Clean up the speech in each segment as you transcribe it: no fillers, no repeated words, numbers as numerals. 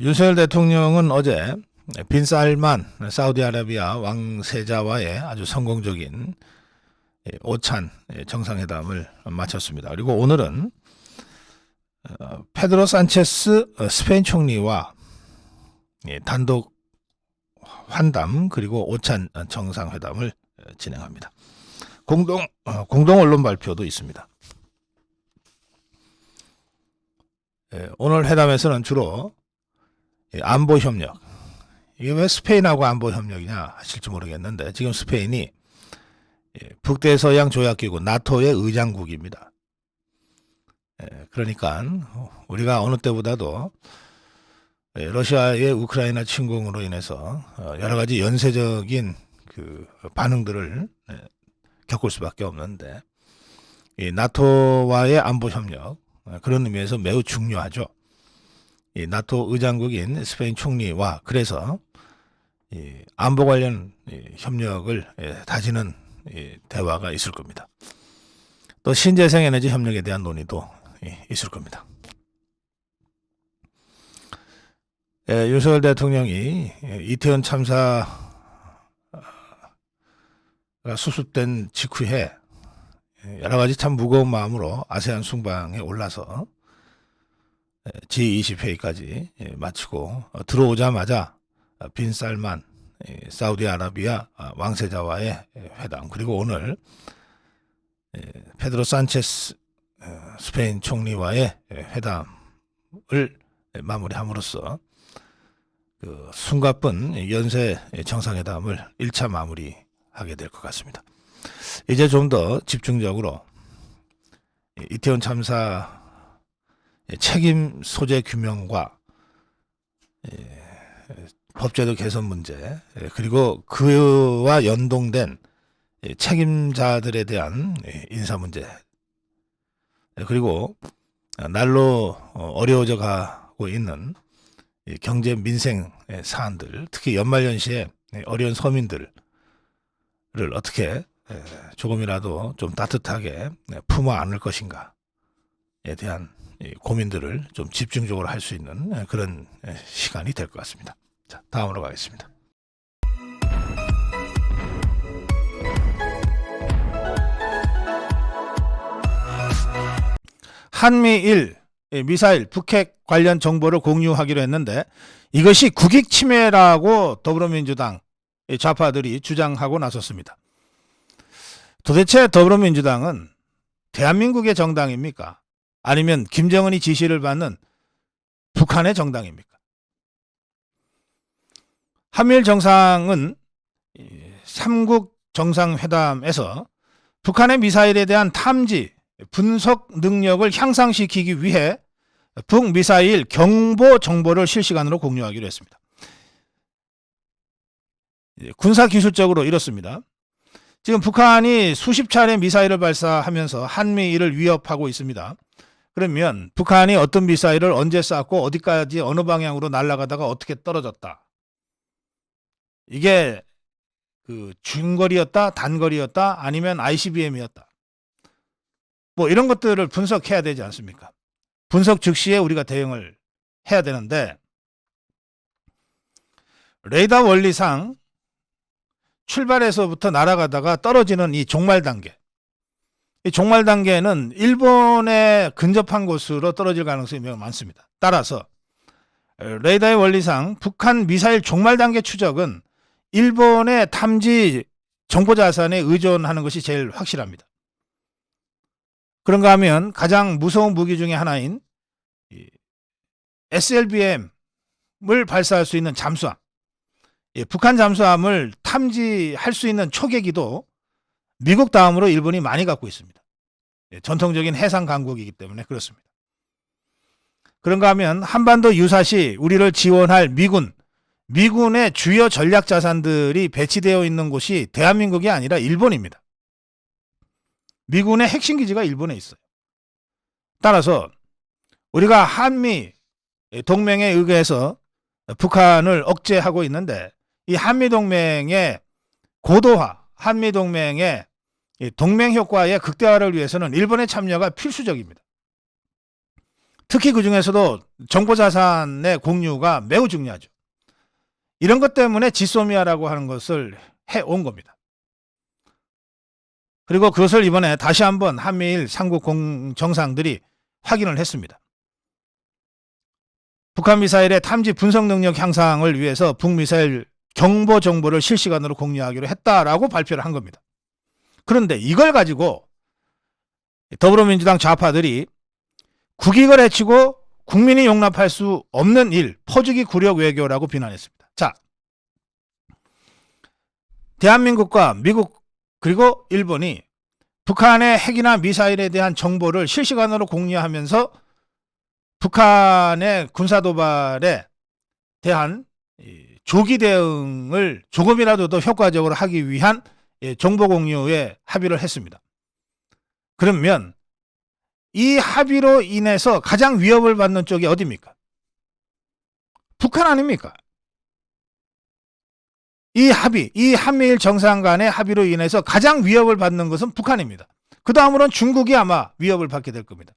윤석열 대통령은 어제 빈 살만 사우디아라비아 왕세자와의 아주 성공적인 오찬 정상회담을 마쳤습니다. 그리고 오늘은 페드로 산체스 스페인 총리와 단독 환담 그리고 오찬 정상회담을 진행합니다. 공동 언론 발표도 있습니다. 오늘 회담에서는 주로 안보 협력, 이게 왜 스페인하고 안보 협력이냐 하실지 모르겠는데, 지금 스페인이 북대서양 조약기구 나토의 의장국입니다. 그러니까 우리가 어느 때보다도 러시아의 우크라이나 침공으로 인해서 여러 가지 연쇄적인 그 반응들을 겪을 수밖에 없는데, 이 나토와의 안보 협력, 그런 의미에서 매우 중요하죠. 이 나토 의장국인 스페인 총리와 그래서 이 안보 관련 협력을 다지는 대화가 있을 겁니다. 또 신재생 에너지 협력에 대한 논의도 있을 겁니다. 윤석열 대통령이 이태원 참사가 수습된 직후에 여러 가지 참 무거운 마음으로 아세안 순방에 올라서 G20 회의까지 마치고 들어오자마자 빈 살만 사우디아라비아 왕세자와의 회담, 그리고 오늘 페드로 산체스 스페인 총리와의 회담을 마무리함으로써 그 숨가쁜 연쇄 정상회담을 1차 마무리하게 될 것 같습니다. 이제 좀 더 집중적으로 이태원 참사 책임 소재 규명과 법제도 개선 문제, 그리고 그와 연동된 책임자들에 대한 인사 문제, 그리고 날로 어려워져 가고 있는 경제 민생 사안들, 특히 연말연시에 어려운 서민들을 어떻게 조금이라도 좀 따뜻하게 품어 안을 것인가에 대한 고민들을 좀 집중적으로 할 수 있는 그런 시간이 될 것 같습니다. 자, 다음으로 가겠습니다. 한미일 미사일 북핵 관련 정보를 공유하기로 했는데, 이것이 국익 침해라고 더불어민주당 좌파들이 주장하고 나섰습니다. 도대체 더불어민주당은 대한민국의 정당입니까? 아니면 김정은이 지시를 받는 북한의 정당입니까? 한미일 정상은 3국 정상회담에서 북한의 미사일에 대한 탐지, 분석 능력을 향상시키기 위해 북미사일 경보 정보를 실시간으로 공유하기로 했습니다. 군사기술적으로 이렇습니다. 지금 북한이 수십 차례 미사일을 발사하면서 한미일을 위협하고 있습니다. 그러면 북한이 어떤 미사일을 언제 쐈고 어디까지 어느 방향으로 날아가다가 어떻게 떨어졌다, 이게 그 중거리였다, 단거리였다, 아니면 ICBM이었다, 뭐 이런 것들을 분석해야 되지 않습니까? 분석 즉시에 우리가 대응을 해야 되는데, 레이더 원리상 출발해서부터 날아가다가 떨어지는 이 종말 단계, 이 종말 단계는 일본에 근접한 곳으로 떨어질 가능성이 매우 많습니다. 따라서 레이더의 원리상 북한 미사일 종말 단계 추적은 일본의 탐지 정보 자산에 의존하는 것이 제일 확실합니다. 그런가 하면 가장 무서운 무기 중에 하나인 SLBM을 발사할 수 있는 잠수함, 북한 잠수함을 탐지할 수 있는 초계기도 미국 다음으로 일본이 많이 갖고 있습니다. 전통적인 해상 강국이기 때문에 그렇습니다. 그런가 하면 한반도 유사시 우리를 지원할 미군의 주요 전략 자산들이 배치되어 있는 곳이 대한민국이 아니라 일본입니다. 미군의 핵심 기지가 일본에 있어요. 따라서 우리가 한미 동맹에 의해서 북한을 억제하고 있는데, 이 한미 동맹의 고도화, 한미 동맹의 동맹 효과의 극대화를 위해서는 일본의 참여가 필수적입니다. 특히 그 중에서도 정보자산의 공유가 매우 중요하죠. 이런 것 때문에 지소미아라고 하는 것을 해온 겁니다. 그리고 그것을 이번에 다시 한번 한미일 삼국 정상들이 확인을 했습니다. 북한 미사일의 탐지 분석 능력 향상을 위해서 북미사일 경보 정보를 실시간으로 공유하기로 했다라고 발표를 한 겁니다. 그런데 이걸 가지고 더불어민주당 좌파들이 국익을 해치고 국민이 용납할 수 없는 일, 퍼주기 굴욕 외교라고 비난했습니다. 자, 대한민국과 미국 그리고 일본이 북한의 핵이나 미사일에 대한 정보를 실시간으로 공유하면서 북한의 군사도발에 대한 조기 대응을 조금이라도 더 효과적으로 하기 위한 정보 공유에 합의를 했습니다. 그러면 이 합의로 인해서 가장 위협을 받는 쪽이 어디입니까? 북한 아닙니까? 이 합의, 이 한미일 정상 간의 합의로 인해서 가장 위협을 받는 것은 북한입니다. 그 다음으로는 중국이 아마 위협을 받게 될 겁니다.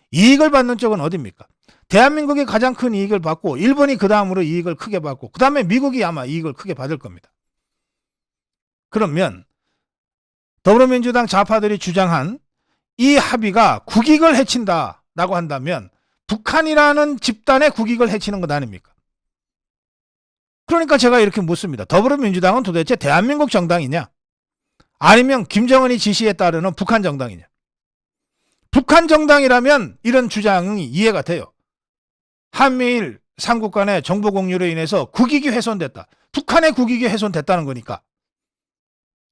이익을 받는 쪽은 어디입니까? 대한민국이 가장 큰 이익을 받고 일본이 그 다음으로 이익을 크게 받고 그 다음에 미국이 아마 이익을 크게 받을 겁니다. 그러면 더불어민주당 좌파들이 주장한 이 합의가 국익을 해친다라고 한다면 북한이라는 집단의 국익을 해치는 것 아닙니까? 그러니까 제가 이렇게 묻습니다. 더불어민주당은 도대체 대한민국 정당이냐? 아니면 김정은이 지시에 따르는 북한 정당이냐? 북한 정당이라면 이런 주장이 이해가 돼요. 한미일 삼국 간의 정보 공유로 인해서 국익이 훼손됐다. 북한의 국익이 훼손됐다는 거니까.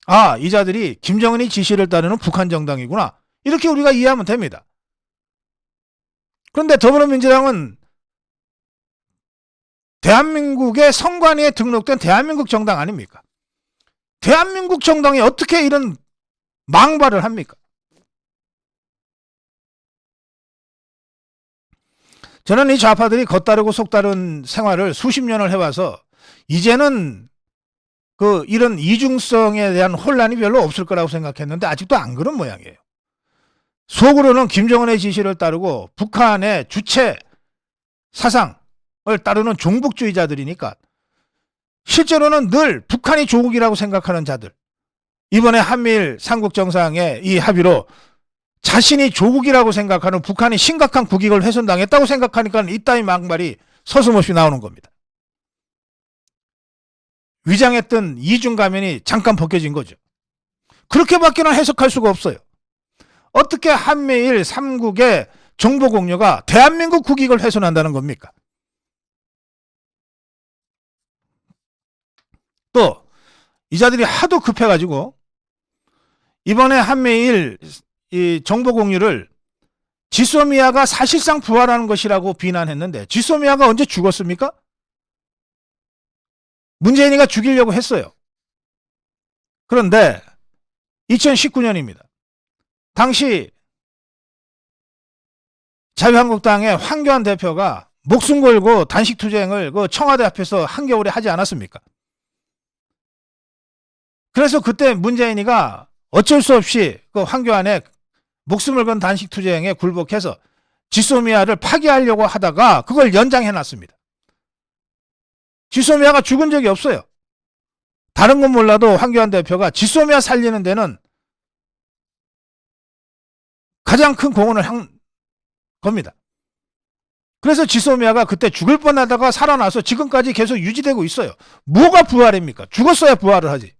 아, 이 자들이 김정은이 지시를 따르는 북한 정당이구나. 이렇게 우리가 이해하면 됩니다. 그런데 더불어민주당은 대한민국의 선관위에 등록된 대한민국 정당 아닙니까? 대한민국 정당이 어떻게 이런 망발을 합니까? 저는 이 좌파들이 겉다르고 속다른 생활을 수십 년을 해와서 이제는 이런 이중성에 대한 혼란이 별로 없을 거라고 생각했는데 아직도 안 그런 모양이에요. 속으로는 김정은의 지시를 따르고 북한의 주체 사상을 따르는 종북주의자들이니까 실제로는 늘 북한이 조국이라고 생각하는 자들. 이번에 한미일 삼국 정상의 이 합의로 자신이 조국이라고 생각하는 북한이 심각한 국익을 훼손당했다고 생각하니까 이따위 막말이 서슴없이 나오는 겁니다. 위장했던 이중 가면이 잠깐 벗겨진 거죠. 그렇게밖에는 해석할 수가 없어요. 어떻게 한미일 삼국의 정보 공유가 대한민국 국익을 훼손한다는 겁니까? 또 이 자들이 하도 급해가지고 이번에 한미일 이 정보 공유를 지소미아가 사실상 부활하는 것이라고 비난했는데 지소미아가 언제 죽었습니까? 문재인이가 죽이려고 했어요. 그런데 2019년입니다. 당시 자유한국당의 황교안 대표가 목숨 걸고 단식투쟁을 청와대 앞에서 한겨울에 하지 않았습니까? 그래서 그때 문재인이가 어쩔 수 없이 황교안의 목숨을 건 단식투쟁에 굴복해서 지소미아를 파기하려고 하다가 그걸 연장해놨습니다. 지소미아가 죽은 적이 없어요. 다른 건 몰라도 황교안 대표가 지소미아 살리는 데는 가장 큰 공헌을 한 겁니다. 그래서 지소미아가 그때 죽을 뻔하다가 살아나서 지금까지 계속 유지되고 있어요. 뭐가 부활입니까? 죽었어야 부활을 하지.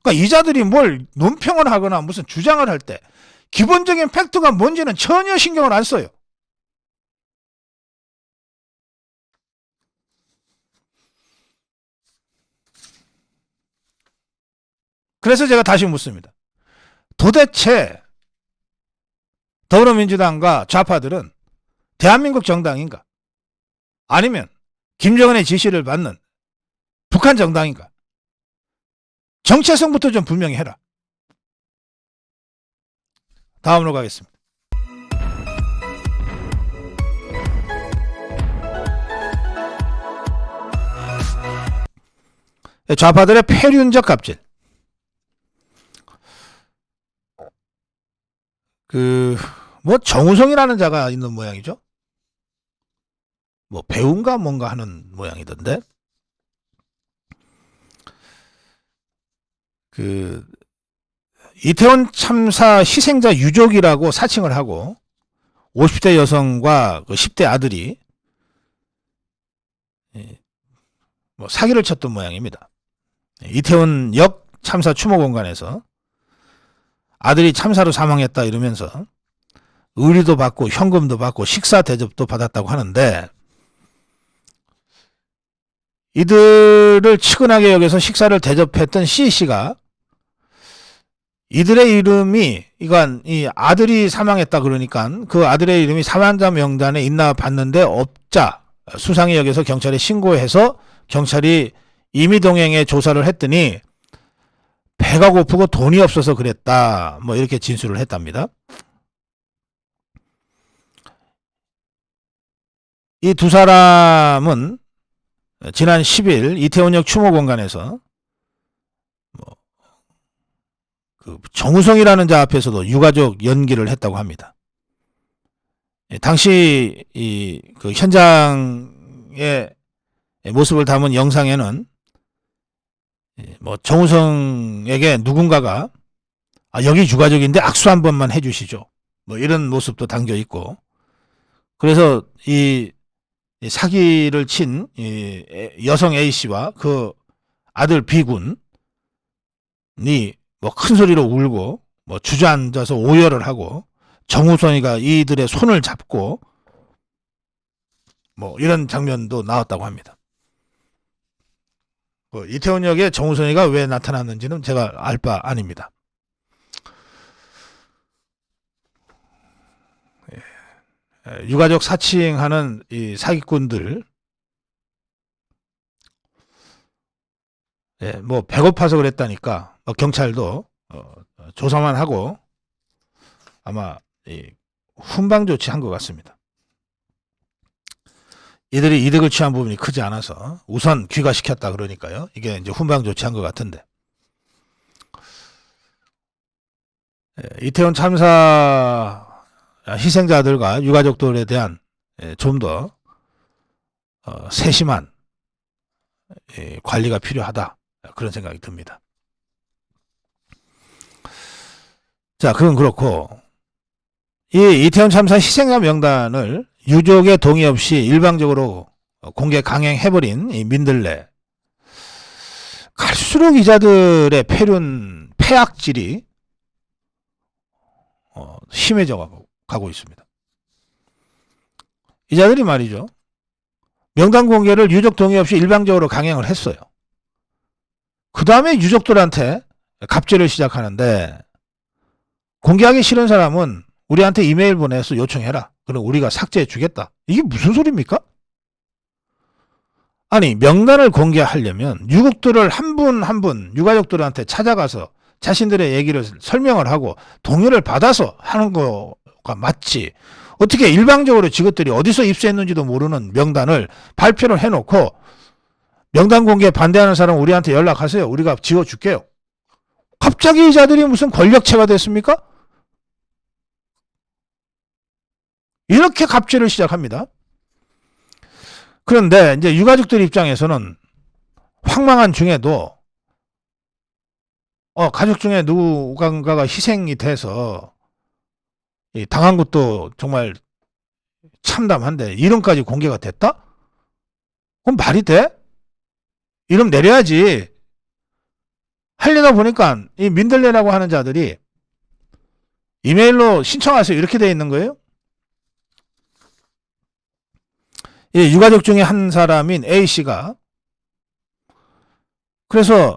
그러니까 이 자들이 뭘 논평을 하거나 무슨 주장을 할 때 기본적인 팩트가 뭔지는 전혀 신경을 안 써요. 그래서 제가 다시 묻습니다. 도대체 더불어민주당과 좌파들은 대한민국 정당인가? 아니면 김정은의 지시를 받는 북한 정당인가? 정체성부터 좀 분명히 해라. 다음으로 가겠습니다. 좌파들의 폐륜적 갑질. 정우성이라는 자가 있는 모양이죠. 뭐 배우인가 뭔가 하는 모양이던데. 그 이태원 참사 희생자 유족이라고 사칭을 하고 50대 여성과 그 10대 아들이 뭐 사기를 쳤던 모양입니다. 이태원역 참사 추모 공간에서 아들이 참사로 사망했다 이러면서 의리도 받고 현금도 받고 식사 대접도 받았다고 하는데, 이들을 측은하게 여겨서 식사를 대접했던 C씨가 이들의 이름이, 이건 이 아들이 사망했다 그러니까 그 아들의 이름이 사망자 명단에 있나 봤는데 없자 수상히 여겨서 경찰에 신고해서 경찰이 임의동행에 조사를 했더니 배가 고프고 돈이 없어서 그랬다, 뭐 이렇게 진술을 했답니다. 이 두 사람은 지난 10일 이태원역 추모 공간에서 그 정우성이라는 자 앞에서도 유가족 연기를 했다고 합니다. 당시 그 현장의 모습을 담은 영상에는 뭐 정우성에게 누군가가 여기 유가족인데 악수 한 번만 해주시죠, 뭐 이런 모습도 담겨 있고, 그래서 이 사기를 친 여성 A씨와 그 아들 B군이 뭐 큰 소리로 울고 뭐 주저앉아서 오열을 하고 정우성이가 이들의 손을 잡고 뭐 이런 장면도 나왔다고 합니다. 이태원역에 정우성이가 왜 나타났는지는 제가 알 바 아닙니다. 유가족 사칭하는 이 사기꾼들, 뭐 배고파서 그랬다니까 경찰도 조사만 하고 아마 훈방 조치한 것 같습니다. 이들이 이득을 취한 부분이 크지 않아서 우선 귀가시켰다 그러니까요. 이게 이제 훈방 조치한 것 같은데, 이태원 참사 희생자들과 유가족들에 대한 좀 더 세심한 관리가 필요하다, 그런 생각이 듭니다. 자, 그건 그렇고, 이 이태원 참사 희생자 명단을 유족의 동의 없이 일방적으로 공개 강행해버린 이 민들레, 갈수록 이자들의 폐악질이 심해져 가고 있습니다. 이자들이 말이죠, 명단 공개를 유족 동의 없이 일방적으로 강행을 했어요. 그 다음에 유족들한테 갑질을 시작하는데, 공개하기 싫은 사람은 우리한테 이메일 보내서 요청해라, 그럼 우리가 삭제해 주겠다. 이게 무슨 소리입니까? 아니, 명단을 공개하려면 유족들을 한 분 한 분 유가족들한테 찾아가서 자신들의 얘기를 설명을 하고 동의를 받아서 하는 거가 맞지, 어떻게 일방적으로 지것들이 어디서 입수했는지도 모르는 명단을 발표를 해놓고 명단 공개 반대하는 사람 우리한테 연락하세요, 우리가 지워줄게요. 갑자기 이자들이 무슨 권력체가 됐습니까? 이렇게 갑질을 시작합니다. 그런데 이제 유가족들 입장에서는 황망한 중에도 가족 중에 누군가가 희생이 돼서 당한 것도 정말 참담한데 이름까지 공개가 됐다? 그럼 말이 돼? 이름 내려야지. 하려다 보니까 이 민들레라고 하는 자들이 이메일로 신청하세요 이렇게 돼 있는 거예요. 이 유가족 중에 한 사람인 A씨가 그래서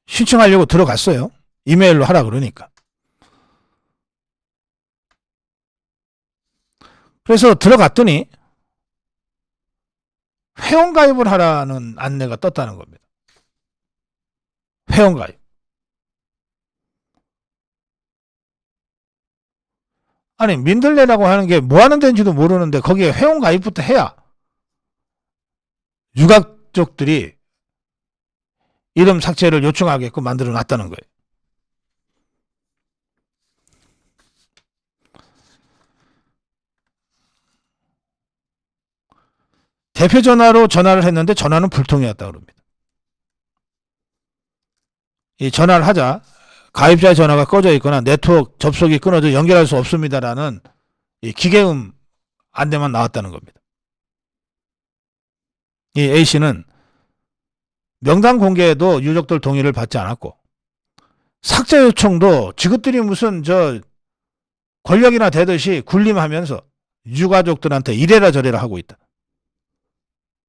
신청하려고 들어갔어요. 이메일로 하라 그러니까. 그래서 들어갔더니 회원가입을 하라는 안내가 떴다는 겁니다. 회원가입. 아니, 민들레라고 하는 게 뭐 하는 데인지도 모르는데 거기에 회원가입부터 해야 유가족들이 이름 삭제를 요청하게끔 만들어 놨다는 거예요. 대표 전화로 전화를 했는데 전화는 불통이었다고 합니다. 이 전화를 하자 가입자의 전화가 꺼져 있거나 네트워크 접속이 끊어져 연결할 수 없습니다라는 이 기계음 안내만 나왔다는 겁니다. 이 A씨는 명단 공개에도 유족들 동의를 받지 않았고 삭제 요청도 지긋들이 무슨 권력이나 되듯이 군림하면서 유가족들한테 이래라 저래라 하고 있다.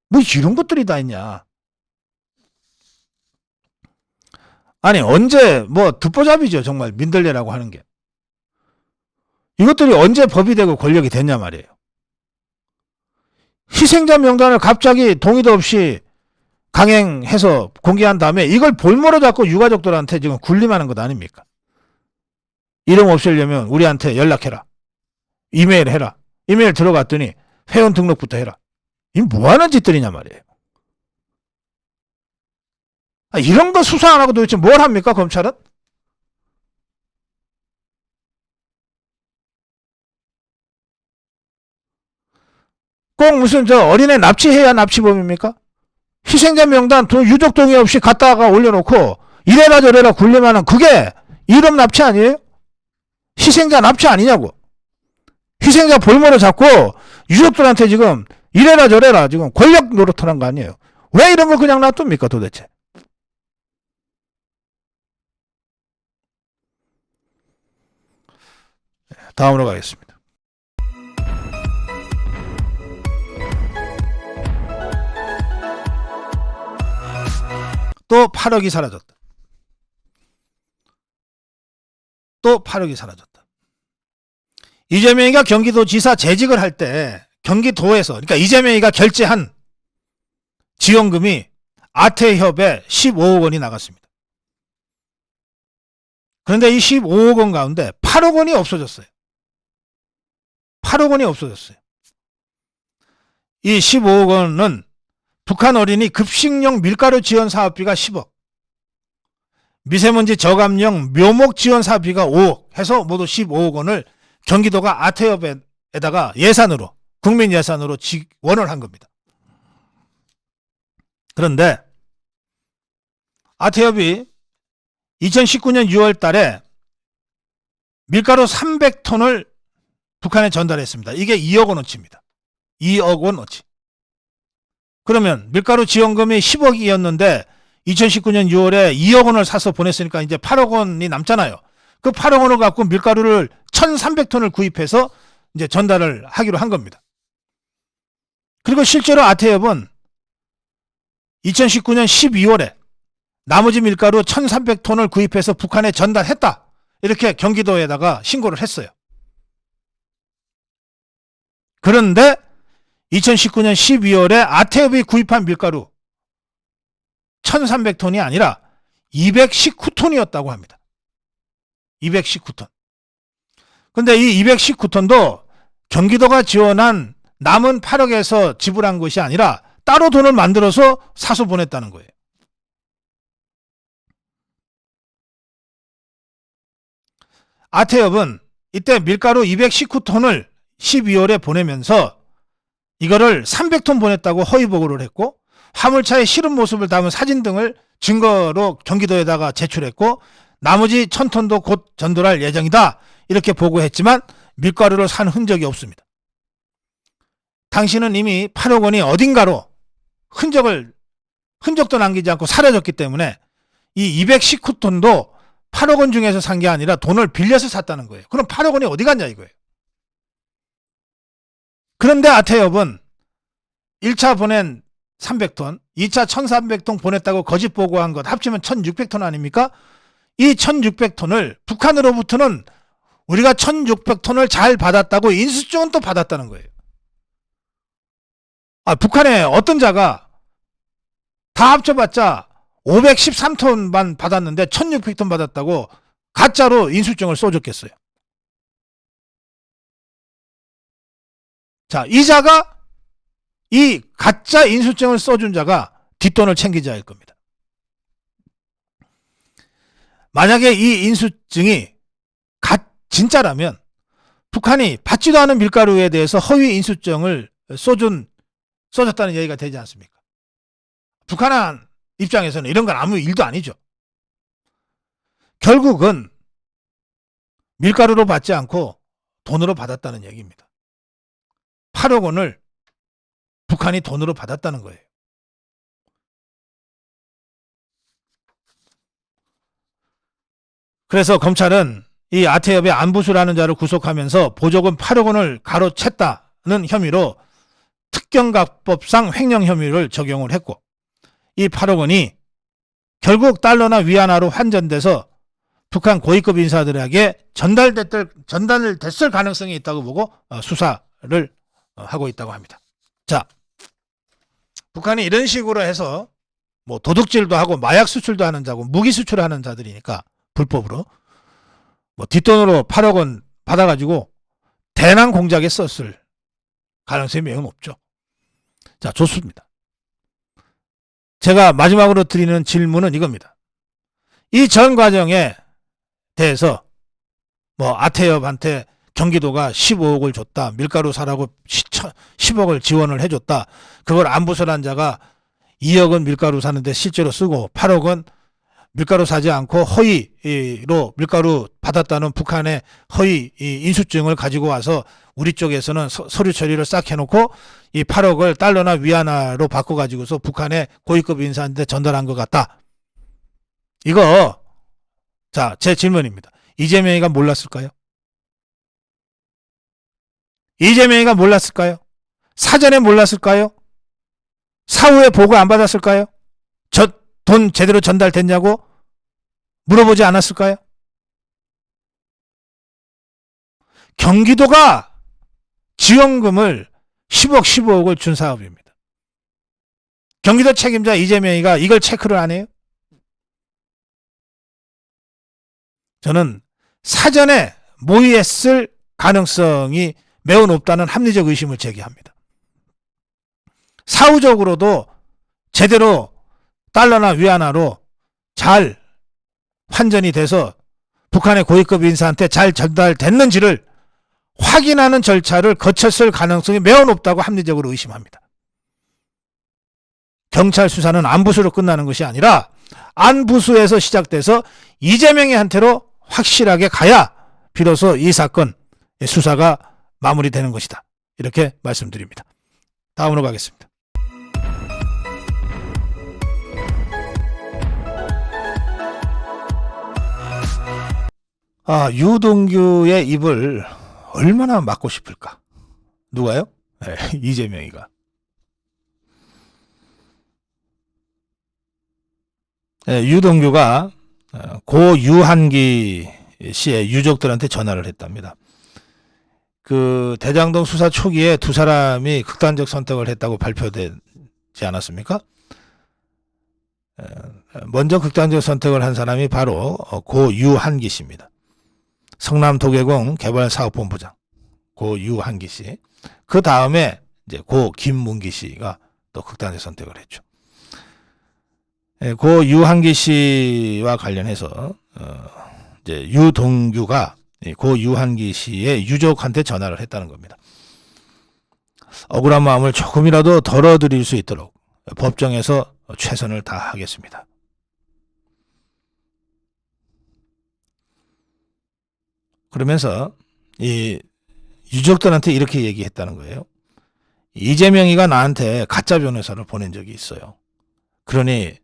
뭐 이런 것들이 다 있냐. 아니 언제 듣보잡이죠. 정말 민들레라고 하는 게. 이것들이 언제 법이 되고 권력이 됐냐 말이에요. 희생자 명단을 갑자기 동의도 없이 강행해서 공개한 다음에 이걸 볼모로 잡고 유가족들한테 지금 군림하는 것 아닙니까? 이름 없애려면 우리한테 연락해라. 이메일 해라. 이메일 들어갔더니 회원 등록부터 해라. 이 뭐하는 짓들이냐 말이에요. 이런 거 수사 안 하고 도대체 뭘 합니까 검찰은? 꼭 무슨 어린애 납치해야 납치범입니까? 희생자 명단 유족 동의 없이 갖다가 올려놓고 이래라 저래라 굴림하는 그게 이름 납치 아니에요? 희생자 납치 아니냐고. 희생자 볼모로 잡고 유족들한테 지금 이래라 저래라 지금 권력 노릇하는 거 아니에요. 왜 이런 걸 그냥 놔둡니까 도대체. 다음으로 가겠습니다. 또 8억이 사라졌다. 또 8억이 사라졌다. 이재명이가 경기도지사 재직을 할 때 경기도에서 그러니까 이재명이가 결제한 지원금이 아태협에 15억 원이 나갔습니다. 그런데 이 15억 원 가운데 8억 원이 없어졌어요. 8억 원이 없어졌어요. 이 15억 원은 북한 어린이 급식용 밀가루 지원 사업비가 10억, 미세먼지 저감용 묘목 지원 사업비가 5억 해서 모두 15억 원을 경기도가 아태협에다가 예산으로 국민 예산으로 지원을 한 겁니다. 그런데 아태협이 2019년 6월 달에 밀가루 300톤을 북한에 전달했습니다. 이게 2억 원어치입니다. 2억 원어치. 그러면 밀가루 지원금이 10억이었는데 2019년 6월에 2억 원을 사서 보냈으니까 이제 8억 원이 남잖아요. 그 8억 원을 갖고 밀가루를 1,300톤을 구입해서 이제 전달을 하기로 한 겁니다. 그리고 실제로 아태협은 2019년 12월에 나머지 밀가루 1,300톤을 구입해서 북한에 전달했다. 이렇게 경기도에다가 신고를 했어요. 그런데 2019년 12월에 아태협이 구입한 밀가루 1,300톤이 아니라 219톤이었다고 합니다. 219톤. 근데 이 219톤도 경기도가 지원한 남은 8억에서 지불한 것이 아니라 따로 돈을 만들어서 사서 보냈다는 거예요. 아태협은 이때 밀가루 219톤을 12월에 보내면서 이거를 300톤 보냈다고 허위 보고를 했고 화물차에 실은 모습을 담은 사진 등을 증거로 경기도에다가 제출했고 나머지 1,000톤도 곧 전달할 예정이다. 이렇게 보고했지만 밀가루를 산 흔적이 없습니다. 당신은 이미 8억 원이 어딘가로 흔적도 남기지 않고 사라졌기 때문에 이 219톤도 8억 원 중에서 산 게 아니라 돈을 빌려서 샀다는 거예요. 그럼 8억 원이 어디 갔냐 이거예요. 그런데 아태협은 1차 보낸 300톤, 2차 1,300톤 보냈다고 거짓 보고한 것 합치면 1,600톤 아닙니까? 이 1,600톤을 북한으로부터는 우리가 1,600톤을 잘 받았다고 인수증은 또 받았다는 거예요. 북한의 어떤 자가 다 합쳐봤자 513톤만 받았는데 1,600톤 받았다고 가짜로 인수증을 써줬겠어요. 자, 이 자가 이 가짜 인수증을 써준 자가 뒷돈을 챙긴 자일 겁니다. 만약에 이 인수증이 진짜라면 북한이 받지도 않은 밀가루에 대해서 허위 인수증을 써준 쏟았다는 얘기가 되지 않습니까? 북한 입장에서는 이런 건 아무 일도 아니죠. 결국은 밀가루로 받지 않고 돈으로 받았다는 얘기입니다. 8억 원을 북한이 돈으로 받았다는 거예요. 그래서 검찰은 이 아태엽의 안부수라는 자를 구속하면서 보조금 8억 원을 가로챘다는 혐의로 특경각법상 횡령 혐의를 적용을 했고, 이 8억 원이 결국 달러나 위안화로 환전돼서 북한 고위급 인사들에게 전달됐을 가능성이 있다고 보고 수사를 하고 있다고 합니다. 자, 북한이 이런 식으로 해서 뭐 도둑질도 하고 마약 수출도 하는 자고 무기 수출하는 자들이니까 불법으로 뭐 뒷돈으로 8억 원 받아가지고 대남 공작에 썼을 가능성이 매우 높죠. 자, 좋습니다. 제가 마지막으로 드리는 질문은 이겁니다. 이 전 과정에 대해서 뭐 아태엽한테 경기도가 15억을 줬다, 밀가루 사라고 10억을 지원을 해줬다, 그걸 안부설한 자가 2억은 밀가루 사는데 실제로 쓰고 8억은 밀가루 사지 않고 허위로 밀가루 받았다는 북한의 허위 인수증을 가지고 와서 우리 쪽에서는 서류 처리를 싹 해놓고 이 8억을 달러나 위안화로 바꿔가지고서 북한의 고위급 인사한테 전달한 것 같다. 이거, 자, 제 질문입니다. 이재명이가 몰랐을까요? 이재명이가 몰랐을까요? 사전에 몰랐을까요? 사후에 보고 안 받았을까요? 돈 제대로 전달됐냐고 물어보지 않았을까요? 경기도가 지원금을 10억, 15억을 준 사업입니다. 경기도 책임자 이재명이가 이걸 체크를 안 해요? 저는 사전에 모의했을 가능성이 매우 높다는 합리적 의심을 제기합니다. 사후적으로도 제대로 달러나 위안화로 잘 환전이 돼서 북한의 고위급 인사한테 잘 전달됐는지를 확인하는 절차를 거쳤을 가능성이 매우 높다고 합리적으로 의심합니다. 경찰 수사는 안부수로 끝나는 것이 아니라 안부수에서 시작돼서 이재명이한테로 확실하게 가야 비로소 이 사건 수사가 마무리되는 것이다. 이렇게 말씀드립니다. 다음으로 가겠습니다. 유동규의 입을 얼마나 막고 싶을까? 누가요? 네, 이재명이가. 네, 유동규가 고 유한기 씨의 유족들한테 전화를 했답니다. 그 대장동 수사 초기에 두 사람이 극단적 선택을 했다고 발표되지 않았습니까? 먼저 극단적 선택을 한 사람이 바로 고 유한기 씨입니다. 성남 도계공 개발사업본부장 고 유한기 씨. 그 다음에 이제 고 김문기 씨가 또 극단적 선택을 했죠. 고 유한기 씨와 관련해서 이제 유동규가 고 유한기 씨의 유족한테 전화를 했다는 겁니다. 억울한 마음을 조금이라도 덜어드릴 수 있도록 법정에서 최선을 다하겠습니다. 그러면서 이 유족들한테 이렇게 얘기했다는 거예요. 이재명이가 나한테 가짜 변호사를 보낸 적이 있어요. 그러니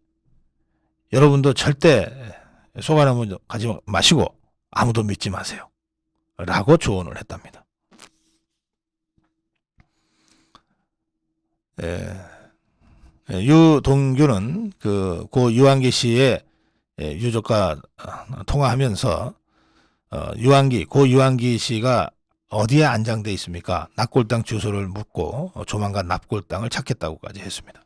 여러분도 절대 속아내면 가지 마시고 아무도 믿지 마세요. 라고 조언을 했답니다. 유동규는 그 고 유한기 씨의 유족과 통화하면서 고 유한기 씨가 어디에 안장돼 있습니까? 납골당 주소를 묻고 조만간 납골당을 찾겠다고까지 했습니다.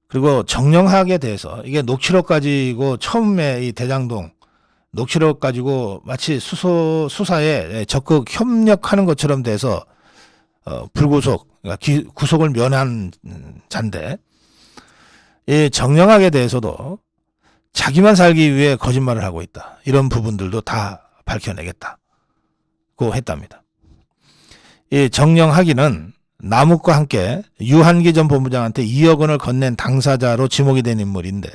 그리고 정령학에 대해서 이게 녹취록 가지고 처음에 이 대장동 녹취록 가지고 마치 수사에 적극 협력하는 것처럼 돼서 불구속, 그러니까 구속을 면한 잔데, 이 정령학에 대해서도 자기만 살기 위해 거짓말을 하고 있다. 이런 부분들도 다 밝혀내겠다고 했답니다. 이 정영학이는 남욱과 함께 유한기 전 본부장한테 2억 원을 건넨 당사자로 지목이 된 인물인데,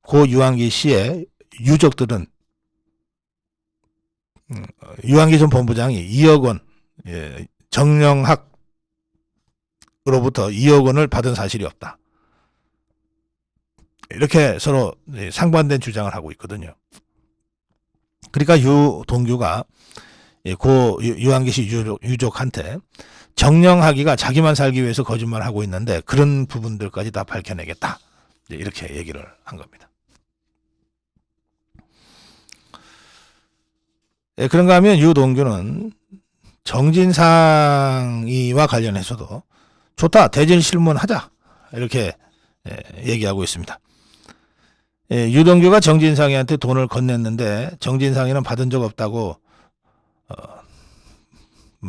고 유한기 씨의 유족들은 유한기 전 본부장이 2억 원, 정영학으로부터 2억 원을 받은 사실이 없다. 이렇게 서로 상반된 주장을 하고 있거든요. 그러니까 유동규가 고 유한기 씨 유족한테 정영학이가 자기만 살기 위해서 거짓말하고 있는데 그런 부분들까지 다 밝혀내겠다. 이렇게 얘기를 한 겁니다. 그런가 하면 유동규는 정진상이와 관련해서도 좋다, 대질 실문하자, 이렇게 얘기하고 있습니다. 유동규가 정진상이한테 돈을 건넸는데 정진상이는 받은 적 없다고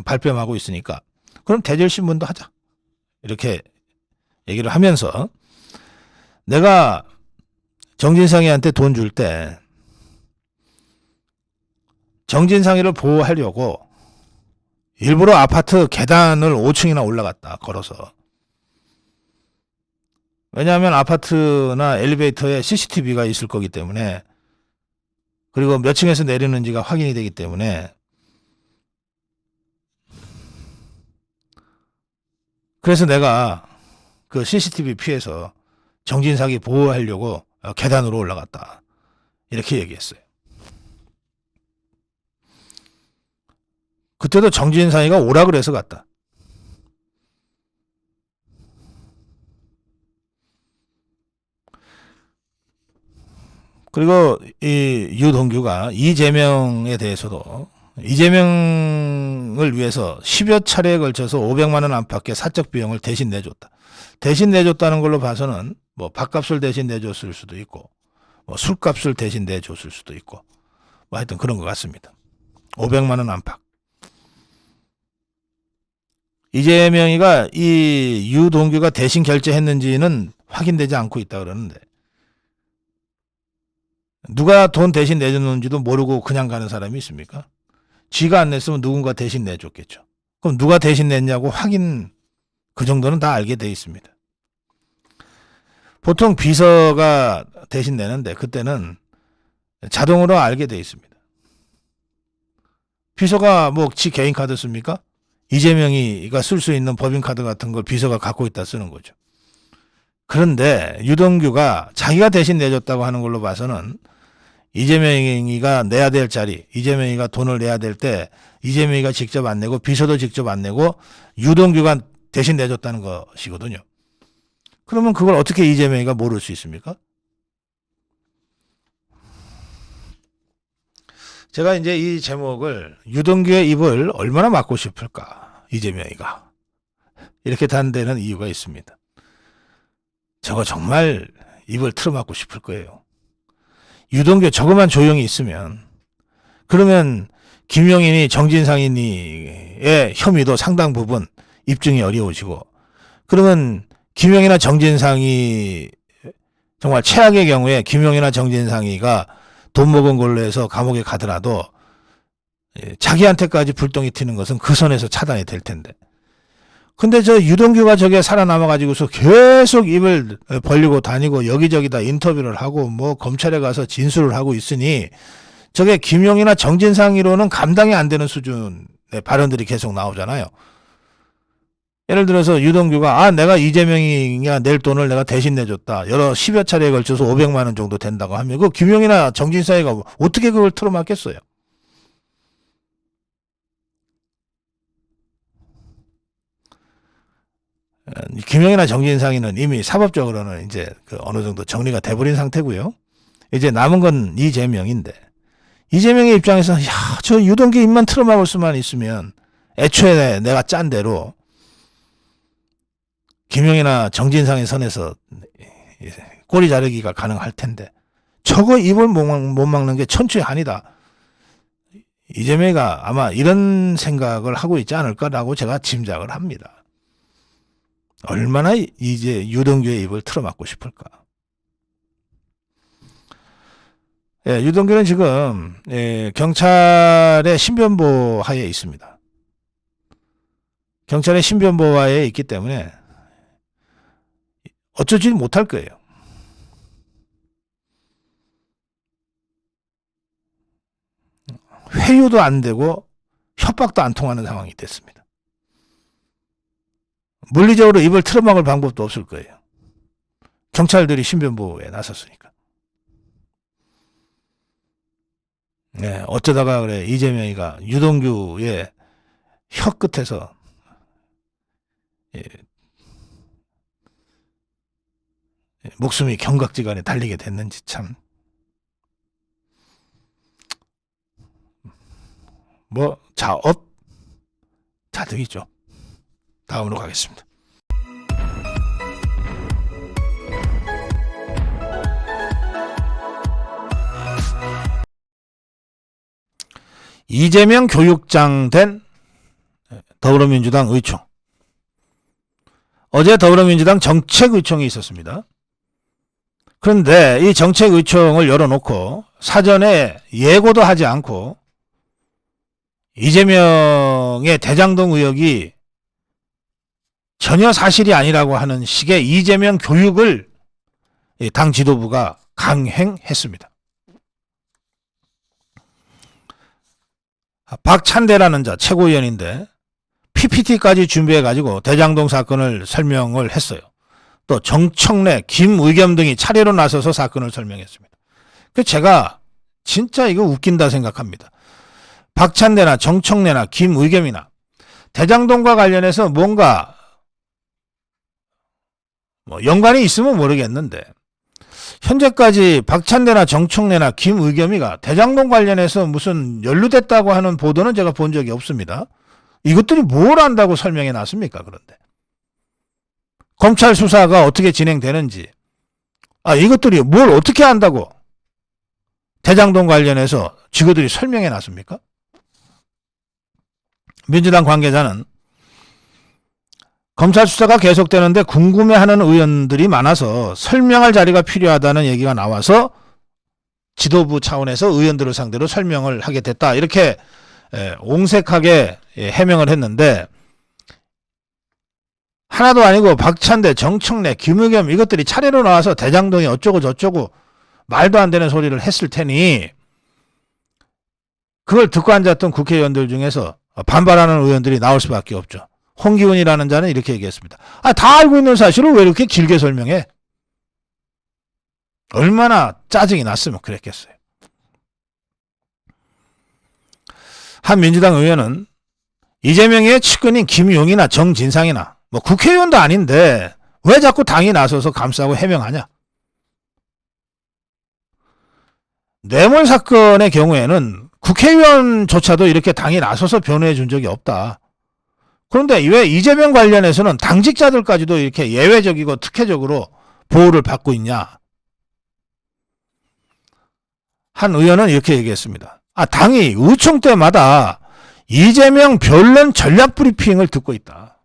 발뺌하고 있으니까 그럼 대질 신문도 하자, 이렇게 얘기를 하면서 내가 정진상이한테 돈 줄 때 정진상이를 보호하려고 일부러 아파트 계단을 5층이나 올라갔다, 걸어서. 왜냐하면 아파트나 엘리베이터에 CCTV가 있을 거기 때문에, 그리고 몇 층에서 내리는지가 확인이 되기 때문에. 그래서 내가 그 CCTV 피해서 정진상이 보호하려고 계단으로 올라갔다, 이렇게 얘기했어요. 그때도 정진상이가 오라 그래서 갔다. 그리고 이 유동규가 이재명에 대해서도 이재명을 위해서 10여 차례에 걸쳐서 500만 원 안팎의 사적 비용을 대신 내줬다. 대신 내줬다는 걸로 봐서는 뭐 밥값을 대신 내줬을 수도 있고, 뭐 술값을 대신 내줬을 수도 있고, 뭐 하여튼 그런 것 같습니다. 500만 원 안팎. 이재명이가 이 유동규가 대신 결제했는지는 확인되지 않고 있다 그러는데, 누가 돈 대신 내줬는지도 모르고 그냥 가는 사람이 있습니까? 쥐가 안 냈으면 누군가 대신 내줬겠죠. 그럼 누가 대신 냈냐고 확인, 그 정도는 다 알게 돼 있습니다. 보통 비서가 대신 내는데 그때는 자동으로 알게 돼 있습니다. 비서가 뭐 지 개인 카드 씁니까? 이재명이가 쓸 수 있는 법인카드 같은 걸 비서가 갖고 있다 쓰는 거죠. 그런데 유동규가 자기가 대신 내줬다고 하는 걸로 봐서는 이재명이가 내야 될 자리, 이재명이가 돈을 내야 될 때 이재명이가 직접 안 내고 비서도 직접 안 내고 유동규가 대신 내줬다는 것이거든요. 그러면 그걸 어떻게 이재명이가 모를 수 있습니까? 제가 이제 이 제목을 유동규의 입을 얼마나 막고 싶을까, 이재명이가. 이렇게 단대는 이유가 있습니다. 저거 정말 입을 틀어막고 싶을 거예요. 유동규 저거만 조용히 있으면, 그러면 김용인이 정진상인의 혐의도 상당 부분 입증이 어려워지고, 그러면 김용이나 정진상이 정말 최악의 경우에 김용이나 정진상이가 돈 먹은 걸로 해서 감옥에 가더라도 자기한테까지 불똥이 튀는 것은 그 선에서 차단이 될 텐데. 근데 저 유동규가 저게 살아남아가지고서 계속 입을 벌리고 다니고 여기저기다 인터뷰를 하고 뭐 검찰에 가서 진술을 하고 있으니 저게 김용이나 정진상이로는 감당이 안 되는 수준의 발언들이 계속 나오잖아요. 예를 들어서 유동규가 내가 이재명이가 낼 돈을 내가 대신 내줬다, 여러 10여 차례에 걸쳐서 500만 원 정도 된다고 하면 그 김용이나 정진상이가 어떻게 그걸 틀어막겠어요? 김용이나 정진상이는 이미 사법적으로는 이제 그 어느 정도 정리가 돼버린 상태고요. 이제 남은 건 이재명인데, 이재명의 입장에서 저 유동규 입만 틀어막을 수만 있으면 애초에 내가 짠 대로 김용이나 정진상의 선에서 꼬리 자르기가 가능할 텐데 저거 입을 못 막는 게 천추의 한이다. 이재명이가 아마 이런 생각을 하고 있지 않을까라고 제가 짐작을 합니다. 얼마나 이제 유동규의 입을 틀어막고 싶을까. 예, 유동규는 지금 경찰의 신변보 하에 있습니다. 경찰의 신변보 하에 있기 때문에 어쩌지 못할 거예요. 회유도 안 되고 협박도 안 통하는 상황이 됐습니다. 물리적으로 입을 틀어막을 방법도 없을 거예요. 경찰들이 신변보호에 나섰으니까. 네, 어쩌다가 그래 이재명이가 유동규의 혀 끝에서 목숨이 경각지간에 달리게 됐는지 참. 뭐 자업 자득이죠. 다음으로 가겠습니다. 이재명 교육장 된 더불어민주당 의총. 어제 더불어민주당 정책의총이 있었습니다. 그런데 이 정책의총을 열어놓고 사전에 예고도 하지 않고 이재명의 대장동 의혹이 전혀 사실이 아니라고 하는 식의 이재명 교육을 당 지도부가 강행했습니다. 박찬대라는 자 최고위원인데 PPT까지 준비해가지고 대장동 사건을 설명을 했어요. 또 정청래, 김의겸 등이 차례로 나서서 사건을 설명했습니다. 그래서 제가 진짜 이거 웃긴다 생각합니다. 박찬대나 정청래나 김의겸이나 대장동과 관련해서 뭔가 연관이 있으면 모르겠는데 현재까지 박찬대나 정청래나 김의겸이가 대장동 관련해서 무슨 연루됐다고 하는 보도는 제가 본 적이 없습니다. 이것들이 뭘 안다고 설명해 놨습니까? 그런데 검찰 수사가 어떻게 진행되는지 이것들이 뭘 어떻게 안다고 대장동 관련해서 지그들이 설명해 놨습니까? 민주당 관계자는 검찰 수사가 계속되는데 궁금해하는 의원들이 많아서 설명할 자리가 필요하다는 얘기가 나와서 지도부 차원에서 의원들을 상대로 설명을 하게 됐다. 이렇게 옹색하게 해명을 했는데 하나도 아니고 박찬대, 정청래, 김의겸 이것들이 차례로 나와서 대장동이 어쩌고 저쩌고 말도 안 되는 소리를 했을 테니 그걸 듣고 앉았던 국회의원들 중에서 반발하는 의원들이 나올 수밖에 없죠. 홍기훈이라는 자는 이렇게 얘기했습니다. 다 알고 있는 사실을 왜 이렇게 길게 설명해? 얼마나 짜증이 났으면 그랬겠어요. 한 민주당 의원은 이재명의 측근인 김용이나 정진상이나 국회의원도 아닌데 왜 자꾸 당이 나서서 감싸고 해명하냐? 뇌물 사건의 경우에는 국회의원조차도 이렇게 당이 나서서 변호해 준 적이 없다. 그런데 왜 이재명 관련해서는 당직자들까지도 이렇게 예외적이고 특혜적으로 보호를 받고 있냐? 한 의원은 이렇게 얘기했습니다. 당이 의총 때마다 이재명 변론 전략 브리핑을 듣고 있다.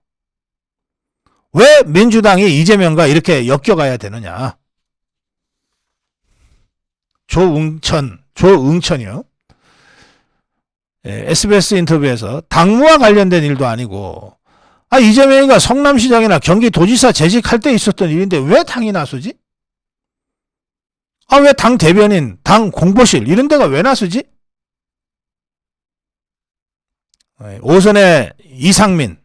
왜 민주당이 이재명과 이렇게 엮여가야 되느냐? 조응천이요. SBS 인터뷰에서 당무와 관련된 일도 아니고 이재명이가 성남시장이나 경기도지사 재직할 때 있었던 일인데 왜 당이 나서지? 왜 당 대변인, 당 공보실 이런 데가 왜 나서지? 오선의 이상민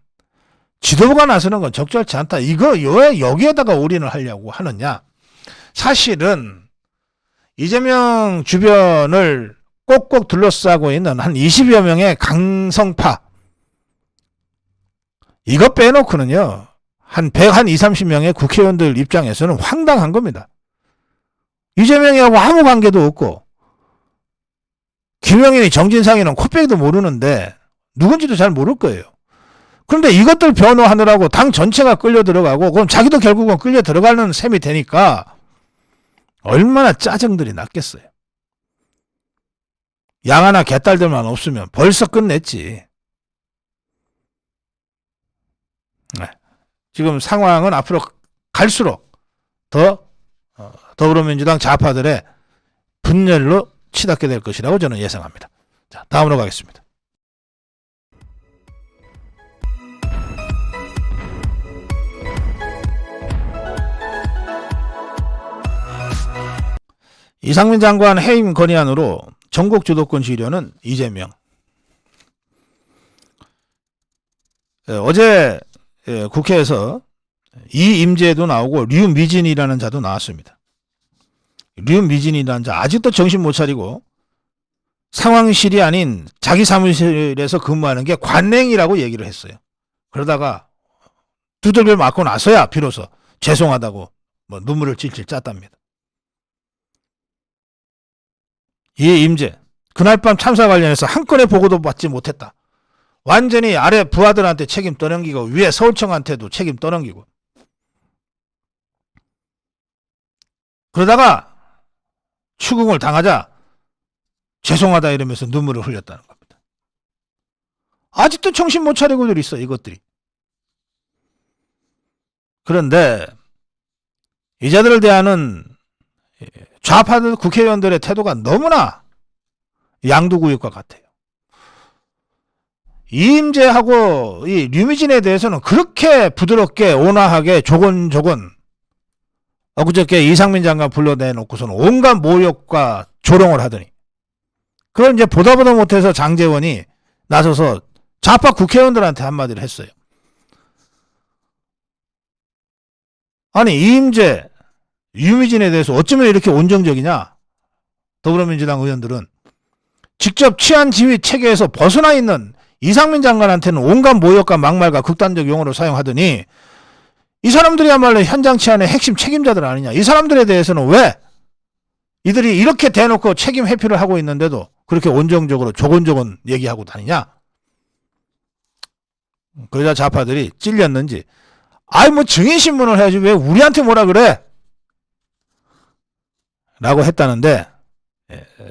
지도부가 나서는 건 적절치 않다. 이거 왜 여기에다가 올인을 하려고 하느냐? 사실은 이재명 주변을 꼭꼭 둘러싸고 있는 한 20여 명의 강성파 이거 빼놓고는요 한 120-30명의 국회의원들 입장에서는 황당한 겁니다. 이재명이하고 아무 관계도 없고 김용인이 정진상이는 코빼기도 모르는데 누군지도 잘 모를 거예요. 그런데 이것들 변호하느라고 당 전체가 끌려 들어가고 그럼 자기도 결국은 끌려 들어가는 셈이 되니까 얼마나 짜증들이 났겠어요. 양아나 개딸들만 없으면 벌써 끝냈지. 지금 상황은 앞으로 갈수록 더 더불어민주당 좌파들의 분열로 치닫게 될 것이라고 저는 예상합니다. 자, 다음으로 가겠습니다. 이상민 장관 해임 건의안으로 전국 주도권 쥐려는 이재명. 어제 국회에서 이임재도 나오고 류미진이라는 자도 나왔습니다. 류미진이라는 자 아직도 정신 못 차리고 상황실이 아닌 자기 사무실에서 근무하는 게 관행이라고 얘기를 했어요. 그러다가 두들겨 맞고 나서야 비로소 죄송하다고 뭐 눈물을 찔찔 짰답니다. 이임재 그날 밤 참사 관련해서 한 건의 보고도 받지 못했다. 완전히 아래 부하들한테 책임 떠넘기고 위에 서울청한테도 책임 떠넘기고 그러다가 추궁을 당하자 죄송하다 이러면서 눈물을 흘렸다는 겁니다. 아직도 정신 못 차리고들 있어 이것들이. 그런데 이자들을 대하는 좌파들 국회의원들의 태도가 너무나 양두구육과 같아요. 이임재하고 이 류미진에 대해서는 그렇게 부드럽게 온화하게 조곤조곤 엊그저께 이상민 장관 불러내놓고서는 온갖 모욕과 조롱을 하더니 그걸 이제 보다 못해서 장제원이 나서서 좌파 국회의원들한테 한마디를 했어요. 아니 이임재 류미진에 대해서 어쩌면 이렇게 온정적이냐. 더불어민주당 의원들은 직접 취한 지휘 체계에서 벗어나 있는 이상민 장관한테는 온갖 모욕과 막말과 극단적 용어를 사용하더니 이 사람들이야말로 현장 치안의 핵심 책임자들 아니냐. 이 사람들에 대해서는 왜 이들이 이렇게 대놓고 책임 회피를 하고 있는데도 그렇게 온정적으로 조곤조곤 얘기하고 다니냐. 그러자 좌파들이 찔렸는지 아이 뭐 증인신문을 해야지 왜 우리한테 뭐라 그래 라고 했다는데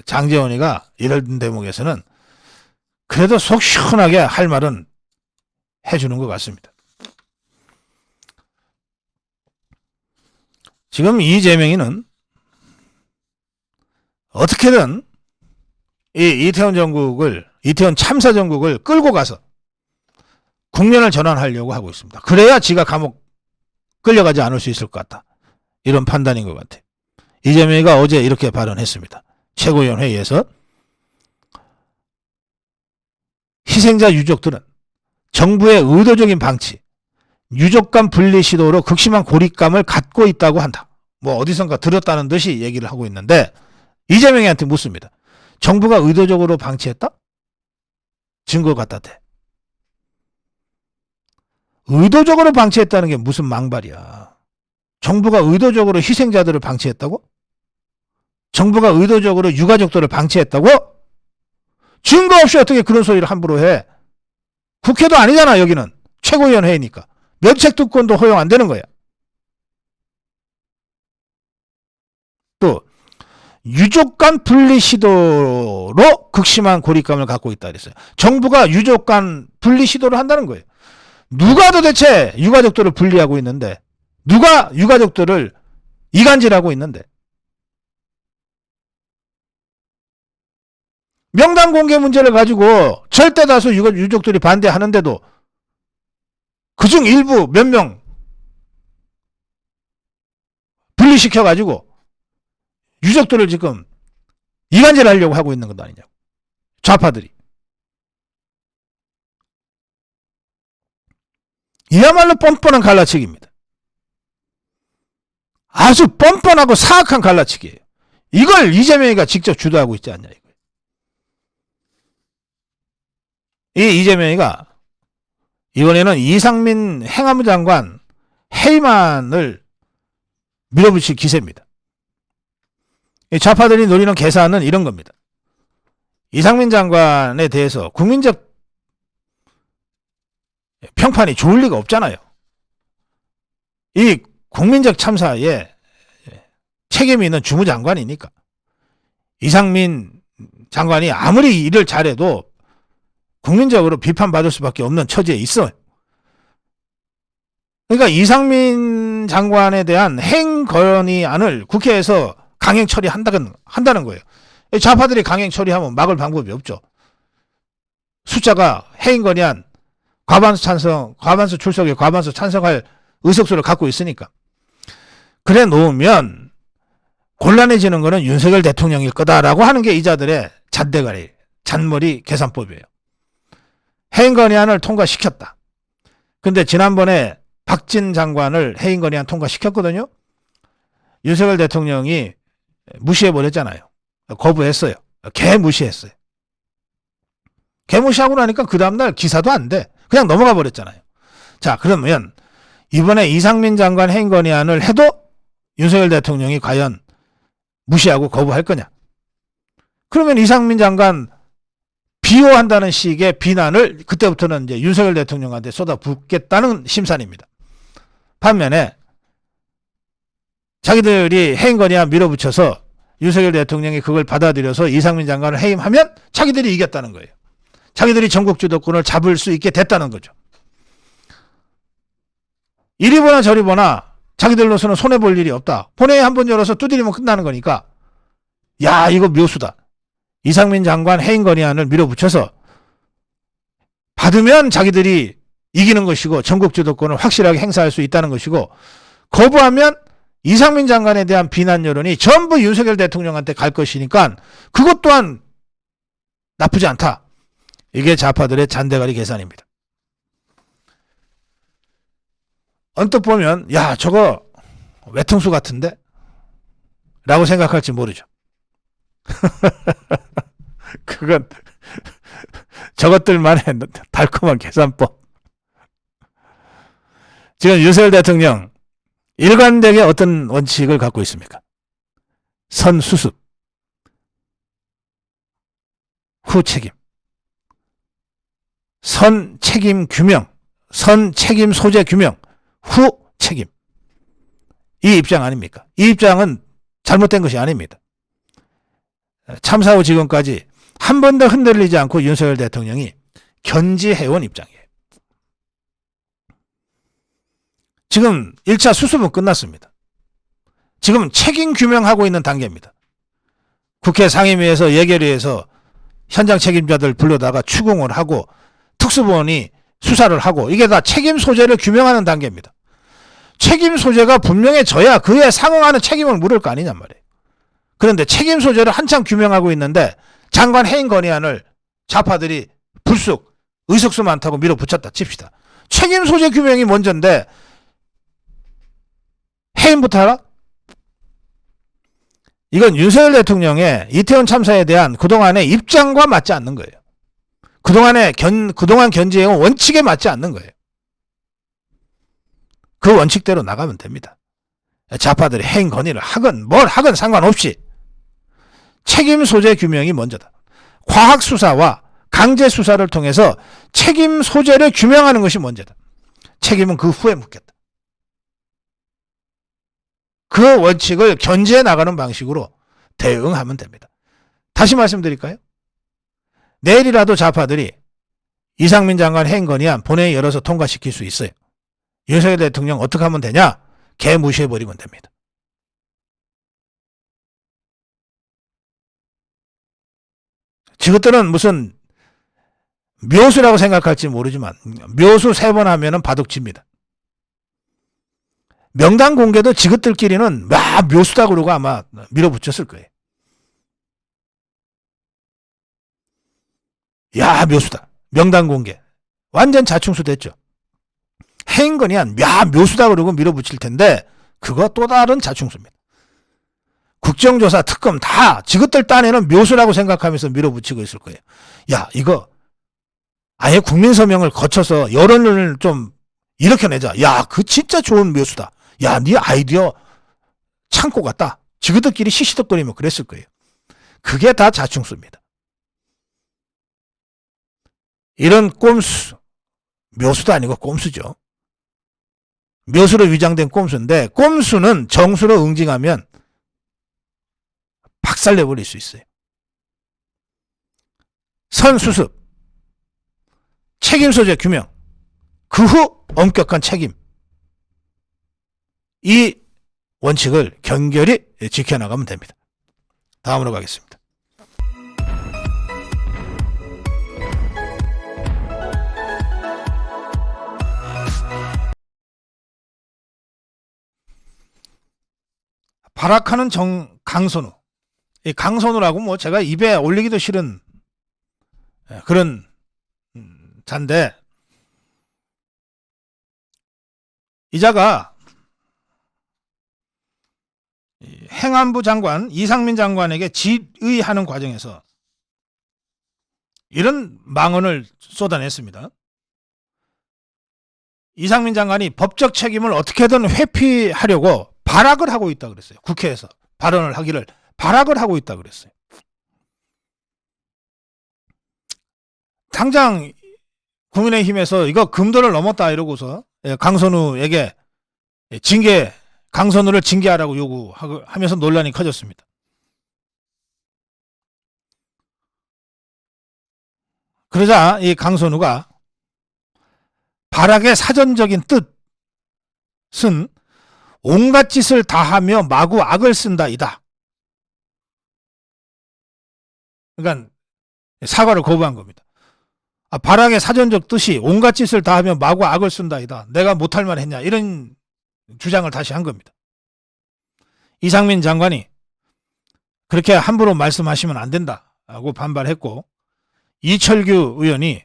장제원이가 이런 대목에서는 그래도 속 시원하게 할 말은 해주는 것 같습니다. 지금 이재명이는 어떻게든 이 이태원 참사 전국을 끌고 가서 국면을 전환하려고 하고 있습니다. 그래야 지가 감옥 끌려가지 않을 수 있을 것 같다. 이런 판단인 것 같아요. 이재명이가 어제 이렇게 발언했습니다. 최고위원 회의에서 희생자 유족들은 정부의 의도적인 방치, 유족 간 분리 시도로 극심한 고립감을 갖고 있다고 한다. 뭐 어디선가 들었다는 듯이 얘기를 하고 있는데 이재명이한테 묻습니다. 정부가 의도적으로 방치했다? 증거 갖다 대. 의도적으로 방치했다는 게 무슨 망발이야. 정부가 의도적으로 희생자들을 방치했다고? 정부가 의도적으로 유가족들을 방치했다고? 증거 없이 어떻게 그런 소리를 함부로 해? 국회도 아니잖아 여기는. 최고위원 회의니까. 면책특권도 허용 안 되는 거야. 또 유족 간 분리 시도로 극심한 고립감을 갖고 있다 그랬어요. 정부가 유족 간 분리 시도를 한다는 거예요. 누가 도대체 유가족들을 분리하고 있는데 누가 유가족들을 이간질하고 있는데 명단 공개 문제를 가지고 절대 다수 유족들이 반대하는데도 그중 일부 몇 명 분리시켜가지고 유족들을 지금 이간질하려고 하고 있는 것 아니냐고. 좌파들이. 이야말로 뻔뻔한 갈라치기입니다. 아주 뻔뻔하고 사악한 갈라치기예요. 이걸 이재명이가 직접 주도하고 있지 않냐 이거예요. 이 이재명이가 이번에는 이상민 행안부 장관 해임안을 밀어붙일 기세입니다. 좌파들이 노리는 계산은 이런 겁니다. 이상민 장관에 대해서 국민적 평판이 좋을 리가 없잖아요. 이 국민적 참사에 책임이 있는 주무장관이니까. 이상민 장관이 아무리 일을 잘해도 국민적으로 비판받을 수밖에 없는 처지에 있어요. 그러니까 이상민 장관에 대한 해임 건의안을 국회에서 강행 처리한다는 거예요. 좌파들이 강행 처리하면 막을 방법이 없죠. 숫자가 해인건의안 과반수 출석에 과반수 찬성할 의석수를 갖고 있으니까. 그래 놓으면 곤란해지는 거는 윤석열 대통령일 거다라고 하는 게 이자들의 잔대가리, 잔머리 계산법이에요. 해인건의안을 통과시켰다. 근데 지난번에 박진 장관을 해인건의안 통과시켰거든요. 윤석열 대통령이 무시해버렸잖아요. 거부했어요. 개 무시했어요. 개 무시하고 나니까 그 다음날 기사도 안 돼. 그냥 넘어가 버렸잖아요. 자, 그러면 이번에 이상민 장관 해인건의안을 해도 윤석열 대통령이 과연 무시하고 거부할 거냐? 그러면 이상민 장관 비호한다는 식의 비난을 그때부터는 이제 윤석열 대통령한테 쏟아붓겠다는 심산입니다. 반면에 자기들이 해인건의안 밀어붙여서 윤석열 대통령이 그걸 받아들여서 이상민 장관을 해임하면 자기들이 이겼다는 거예요. 자기들이 전국 주도권을 잡을 수 있게 됐다는 거죠. 이리 보나 저리 보나 자기들로서는 손해볼 일이 없다. 본회의 한번 열어서 두드리면 끝나는 거니까 야, 이거 묘수다. 이상민 장관 해인건의안을 밀어붙여서 받으면 자기들이 이기는 것이고 전국 주도권을 확실하게 행사할 수 있다는 것이고, 거부하면 이상민 장관에 대한 비난 여론이 전부 윤석열 대통령한테 갈 것이니까 그것 또한 나쁘지 않다. 이게 좌파들의 잔대가리 계산입니다. 언뜻 보면 야, 저거 외통수 같은데? 라고 생각할지 모르죠. 그건 저것들만의 달콤한 계산법. 지금 윤석열 대통령 일관되게 어떤 원칙을 갖고 있습니까? 선수습, 후책임, 선책임 규명, 선책임 소재 규명, 후책임. 이 입장 아닙니까? 이 입장은 잘못된 것이 아닙니다. 참사 후 지금까지 한 번도 흔들리지 않고 윤석열 대통령이 견지해온 입장이에요. 지금 1차 수습은 끝났습니다. 지금 책임 규명하고 있는 단계입니다. 국회 상임위에서 예결위에서 현장 책임자들 불러다가 추궁을 하고 특수본이 수사를 하고 이게 다 책임 소재를 규명하는 단계입니다. 책임 소재가 분명해져야 그에 상응하는 책임을 물을 거 아니냔 말이에요. 그런데 책임 소재를 한참 규명하고 있는데 장관 해임 건의안을 좌파들이 불쑥 의석수 많다고 밀어붙였다 칩시다. 책임 소재 규명이 먼저인데 해임부터 하라? 이건 윤석열 대통령의 이태원 참사에 대한 그동안의 입장과 맞지 않는 거예요. 그동안 견지해온 원칙에 맞지 않는 거예요. 그 원칙대로 나가면 됩니다. 좌파들이 해임 건의를 하건 뭘 하건 상관없이 책임 소재 규명이 먼저다. 과학 수사와 강제 수사를 통해서 책임 소재를 규명하는 것이 먼저다. 책임은 그 후에 묻겠다. 그 원칙을 견지해 나가는 방식으로 대응하면 됩니다. 다시 말씀드릴까요? 내일이라도 좌파들이 이상민 장관 해임 건의안 본회의 열어서 통과시킬 수 있어요. 윤석열 대통령 어떻게 하면 되냐? 개 무시해버리면 됩니다. 저것들은 무슨 묘수라고 생각할지 모르지만 묘수 3번 하면은 바둑칩니다. 명단 공개도 지긋들끼리는 막 묘수다 그러고 아마 밀어붙였을 거예요. 야, 묘수다. 명단 공개. 완전 자충수 됐죠. 해임 건의안 야, 묘수다 그러고 밀어붙일 텐데 그거 또 다른 자충수입니다. 국정조사 특검 다 지긋들 딴에는 묘수라고 생각하면서 밀어붙이고 있을 거예요. 야, 이거 아예 국민서명을 거쳐서 여론을 좀 일으켜내자. 야, 그 진짜 좋은 묘수다. 야, 네 아이디어 창고 같다. 지그들끼리 시시덕거리면 그랬을 거예요. 그게 다 자충수입니다. 이런 꼼수, 묘수도 아니고 꼼수죠. 묘수로 위장된 꼼수인데 꼼수는 정수로 응징하면 박살내버릴 수 있어요. 선수습, 책임 소재 규명, 그 후 엄격한 책임. 이 원칙을 견결히 지켜나가면 됩니다. 다음으로 가겠습니다. 발악하는 강선우. 이 강선우라고 뭐 제가 입에 올리기도 싫은 그런 자인데, 이 자가 행안부 장관 이상민 장관에게 질의하는 과정에서 이런 망언을 쏟아냈습니다. 이상민 장관이 법적 책임을 어떻게든 회피하려고 발악을 하고 있다 그랬어요. 국회에서 발언을 하기를 발악을 하고 있다 그랬어요. 당장 국민의힘에서 이거 금도를 넘었다 이러고서 강선우에게 강선우를 징계하라고 요구하면서 논란이 커졌습니다. 그러자 이 강선우가 발악의 사전적인 뜻은 온갖 짓을 다하며 마구 악을 쓴다이다. 그러니까 사과를 거부한 겁니다. 발악의 사전적 뜻이 온갖 짓을 다하며 마구 악을 쓴다이다. 내가 못할 말 했냐, 이런 주장을 다시 한 겁니다. 이상민 장관이 그렇게 함부로 말씀하시면 안 된다고 반발했고, 이철규 의원이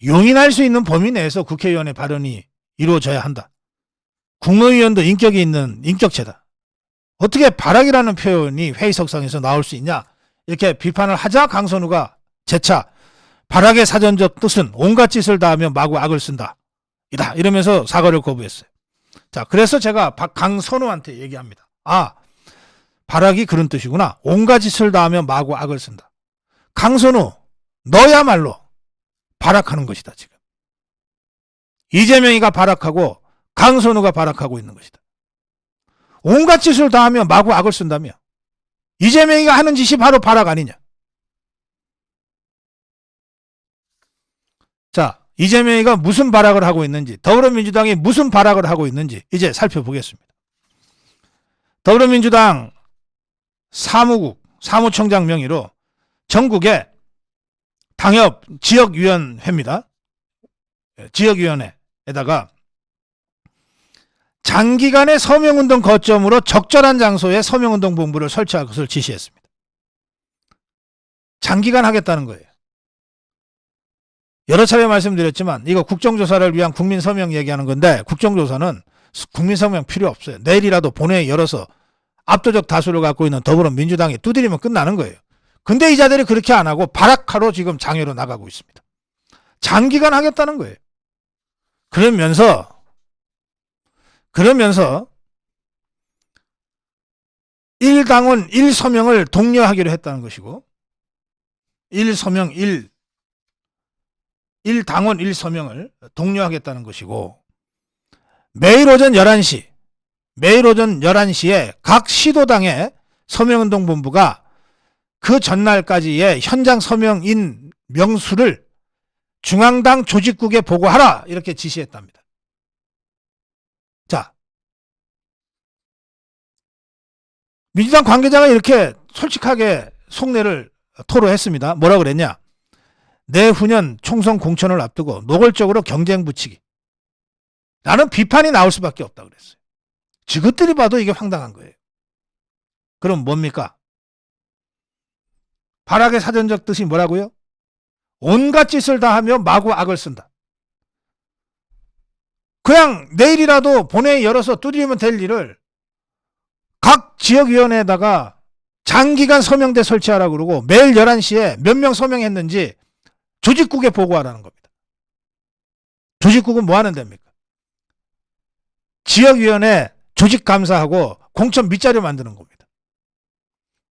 용인할 수 있는 범위 내에서 국회의원의 발언이 이루어져야 한다. 국무위원도 인격이 있는 인격체다. 어떻게 발악이라는 표현이 회의석상에서 나올 수 있냐, 이렇게 비판을 하자 강선우가 재차 발악의 사전적 뜻은 온갖 짓을 다하며 마구 악을 쓴다 이다, 이러면서 사과를 거부했어요. 자, 그래서 제가 강선우한테 얘기합니다. 발악이 그런 뜻이구나. 온갖 짓을 다하며 마구 악을 쓴다. 강선우, 너야말로 발악하는 것이다. 지금 이재명이가 발악하고 강선우가 발악하고 있는 것이다. 온갖 짓을 다하며 마구 악을 쓴다며. 이재명이가 하는 짓이 바로 발악 아니냐. 자, 이재명이가 무슨 발악을 하고 있는지, 더불어민주당이 무슨 발악을 하고 있는지 이제 살펴보겠습니다. 더불어민주당 사무총장 명의로 전국에 당협 지역위원회입니다. 지역위원회에다가 장기간의 서명운동 거점으로 적절한 장소에 서명운동본부를 설치할 것을 지시했습니다. 장기간 하겠다는 거예요. 여러 차례 말씀드렸지만 이거 국정조사를 위한 국민서명 얘기하는 건데, 국정조사는 국민서명 필요 없어요. 내일이라도 본회의 열어서 압도적 다수를 갖고 있는 더불어민주당이 두드리면 끝나는 거예요. 근데 이 자들이 그렇게 안 하고 발악하러 지금 장외로 나가고 있습니다. 장기간 하겠다는 거예요. 그러면서 1당원 1서명을 독려하기로 했다는 것이고, 1당원 1서명을 독려하겠다는 것이고, 매일 오전 11시에 각 시도당의 서명운동본부가 그 전날까지의 현장 서명인 명수를 중앙당 조직국에 보고하라, 이렇게 지시했답니다. 자, 민주당 관계자가 이렇게 솔직하게 속내를 토로했습니다. 뭐라 그랬냐? 내후년 총선 공천을 앞두고 노골적으로 경쟁 붙이기 라는 비판이 나올 수밖에 없다 그랬어요. 지그들이 봐도 이게 황당한 거예요. 그럼 뭡니까? 발악의 사전적 뜻이 뭐라고요? 온갖 짓을 다 하며 마구 악을 쓴다. 그냥 내일이라도 본회의 열어서 두드리면 될 일을 각 지역위원회에다가 장기간 서명대 설치하라고 그러고, 매일 11시에 몇 명 서명했는지 조직국에 보고하라는 겁니다. 조직국은 뭐 하는 데입니까? 지역위원회 조직감사하고 공천 밑자료 만드는 겁니다.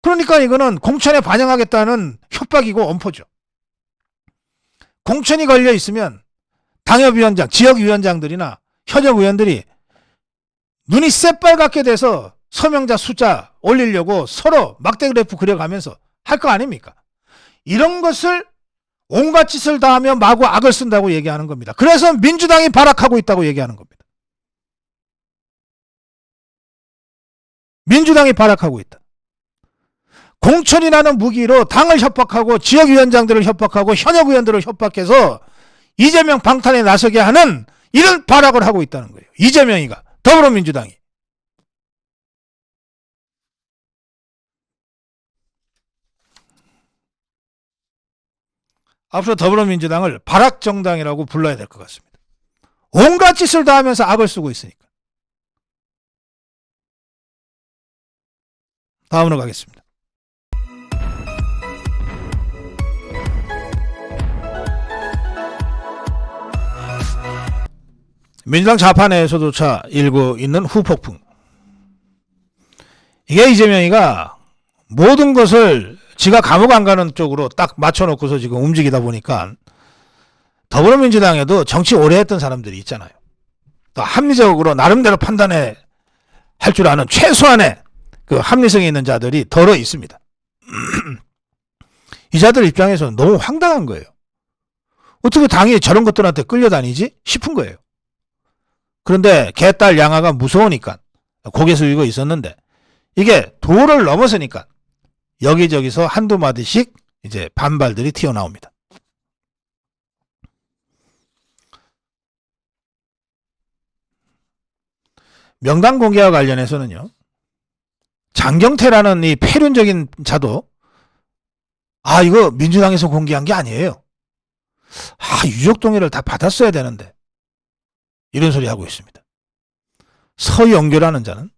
그러니까 이거는 공천에 반영하겠다는 협박이고 엄포죠. 공천이 걸려 있으면 당협위원장, 지역위원장들이나 현역 의원들이 눈이 새빨갛게 돼서 서명자 숫자 올리려고 서로 막대 그래프 그려가면서 할 거 아닙니까? 이런 것을 온갖 짓을 다 하며 마구 악을 쓴다고 얘기하는 겁니다. 그래서 민주당이 발악하고 있다고 얘기하는 겁니다. 민주당이 발악하고 있다. 공천이라는 무기로 당을 협박하고 지역위원장들을 협박하고 현역 의원들을 협박해서 이재명 방탄에 나서게 하는 이런 발악을 하고 있다는 거예요. 이재명이가, 더불어민주당이. 앞으로 더불어민주당을 발악정당이라고 불러야 될 것 같습니다. 온갖 짓을 다 하면서 악을 쓰고 있으니까. 다음으로 가겠습니다. 민주당 좌파 내에서조차 일고 있는 후폭풍. 이게 이재명이가 모든 것을 지가 감옥 안 가는 쪽으로 딱 맞춰놓고서 지금 움직이다 보니까 더불어민주당에도 정치 오래 했던 사람들이 있잖아요. 또 합리적으로 나름대로 판단해 할 줄 아는 최소한의 그 합리성이 있는 자들이 덜어 있습니다. 이 자들 입장에서는 너무 황당한 거예요. 어떻게 당이 저런 것들한테 끌려다니지 싶은 거예요. 그런데 개딸 양아가 무서우니까 고개 숙이고 있었는데 이게 도를 넘어서니까 여기저기서 한두 마디씩 이제 반발들이 튀어나옵니다. 명단 공개와 관련해서는요. 장경태라는 이 폐륜적인 자도 이거 민주당에서 공개한 게 아니에요. 유족동의를 다 받았어야 되는데 이런 소리 하고 있습니다. 서영교라는 자는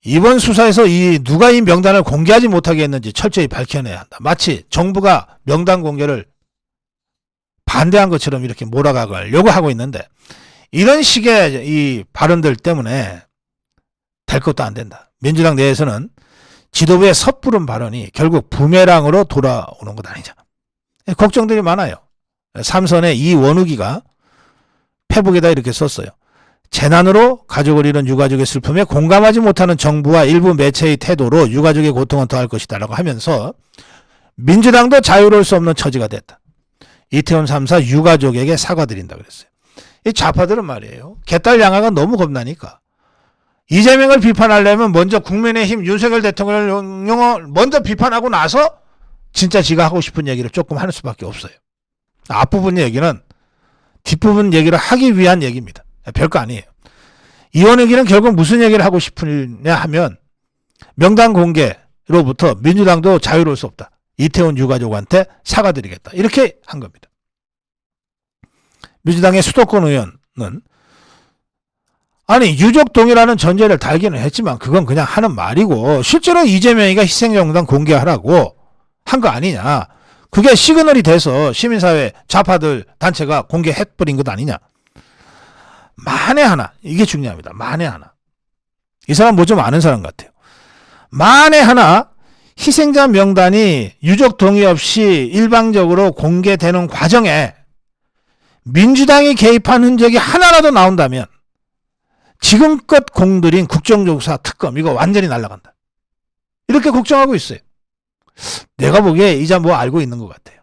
이번 수사에서 누가 이 명단을 공개하지 못하게 했는지 철저히 밝혀내야 한다. 마치 정부가 명단 공개를 반대한 것처럼 이렇게 몰아가려고 하고 있는데 이런 식의 이 발언들 때문에 될 것도 안 된다. 민주당 내에서는 지도부의 섣부른 발언이 결국 부메랑으로 돌아오는 것 아니냐. 걱정들이 많아요. 삼선의 이원욱이가 페북에다 이렇게 썼어요. 재난으로 가족을 잃은 유가족의 슬픔에 공감하지 못하는 정부와 일부 매체의 태도로 유가족의 고통은 더할 것이다 라고 하면서 민주당도 자유로울 수 없는 처지가 됐다. 이태원 3사 유가족에게 사과드린다 그랬어요. 이 좌파들은 말이에요. 개딸 양아가 너무 겁나니까 이재명을 비판하려면 먼저 국민의힘 윤석열 대통령을 먼저 비판하고 나서 진짜 지가 하고 싶은 얘기를 조금 하는 수밖에 없어요. 앞부분 얘기는 뒷부분 얘기를 하기 위한 얘기입니다. 별거 아니에요. 이원욱이는 결국 무슨 얘기를 하고 싶으냐 하면 명단 공개로부터 민주당도 자유로울 수 없다. 이태원 유가족한테 사과드리겠다. 이렇게 한 겁니다. 민주당의 수도권 의원은 유족 동의라는 전제를 달기는 했지만 그건 그냥 하는 말이고 실제로 이재명이가 희생명단 공개하라고 한 거 아니냐. 그게 시그널이 돼서 시민사회 좌파들 단체가 공개해버린 것 아니냐. 만에 하나, 이게 중요합니다. 만에 하나. 이 사람 뭐 좀 아는 사람 같아요. 만에 하나 희생자 명단이 유족 동의 없이 일방적으로 공개되는 과정에 민주당이 개입한 흔적이 하나라도 나온다면 지금껏 공들인 국정조사 특검 이거 완전히 날아간다. 이렇게 걱정하고 있어요. 내가 보기에 이자 뭐 알고 있는 것 같아요.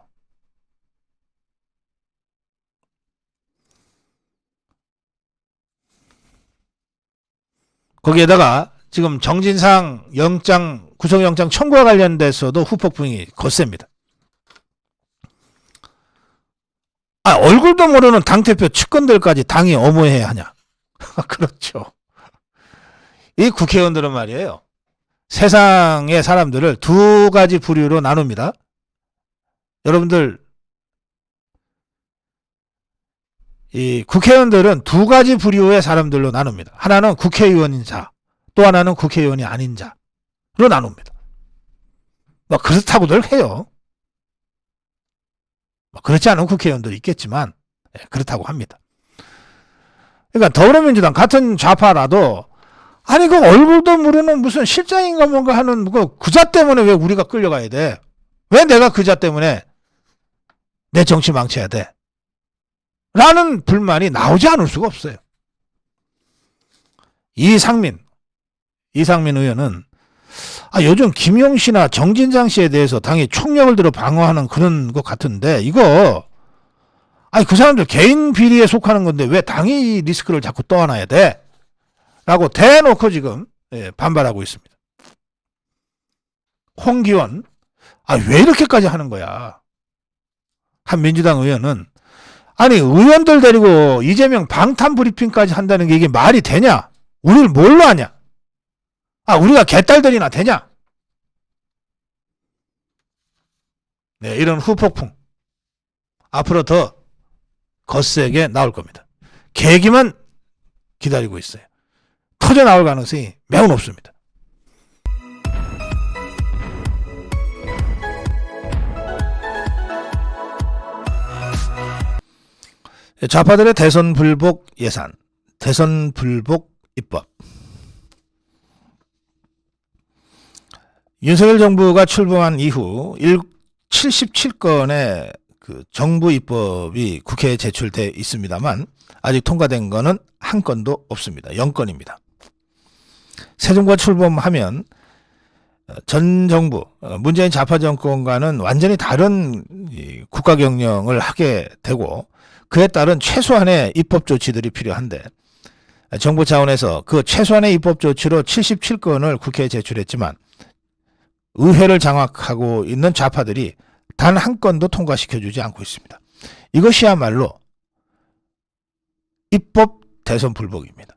거기에다가 지금 정진상 구속영장 청구와 관련돼서도 후폭풍이 거셉니다. 얼굴도 모르는 당대표 측근들까지 당이 엄호해야 하냐. 그렇죠. 이 국회의원들은 말이에요. 세상의 사람들을 두 가지 부류로 나눕니다. 여러분들, 이 국회의원들은 두 가지 부류의 사람들로 나눕니다. 하나는 국회의원인 자, 또 하나는 국회의원이 아닌 자로 나눕니다. 그렇다고들 해요. 그렇지 않은 국회의원들이 있겠지만 그렇다고 합니다. 그러니까 더불어민주당 같은 좌파라도 그 얼굴도 모르는 무슨 실장인가 뭔가 하는 그자 때문에 왜 우리가 끌려가야 돼? 왜 내가 그자 때문에 내 정치 망쳐야 돼? 라는 불만이 나오지 않을 수가 없어요. 이상민 의원은 요즘 김용 씨나 정진상 씨에 대해서 당이 총력을 들어 방어하는 그런 것 같은데 이거 그 사람들 개인 비리에 속하는 건데 왜 당이 이 리스크를 자꾸 떠안아야 돼? 라고 대놓고 지금 반발하고 있습니다. 홍기원 왜 이렇게까지 하는 거야? 한 민주당 의원은 의원들 데리고 이재명 방탄 브리핑까지 한다는 게 이게 말이 되냐? 우리를 뭘로 하냐? 우리가 개딸들이나 되냐? 네, 이런 후폭풍 앞으로 더 거세게 나올 겁니다. 계기만 기다리고 있어요. 터져 나올 가능성이 매우 높습니다. 좌파들의 대선 불복 예산, 대선 불복 입법. 윤석열 정부가 출범한 이후 77건의 그 정부 입법이 국회에 제출돼 있습니다만 아직 통과된 거는 한 건도 없습니다. 0건입니다. 새 정부가 출범하면 전 정부, 문재인 좌파 정권과는 완전히 다른 국가 경영을 하게 되고 그에 따른 최소한의 입법 조치들이 필요한데 정부 차원에서 그 최소한의 입법 조치로 77건을 국회에 제출했지만 의회를 장악하고 있는 좌파들이 단 한 건도 통과시켜주지 않고 있습니다. 이것이야말로 입법 대선 불복입니다.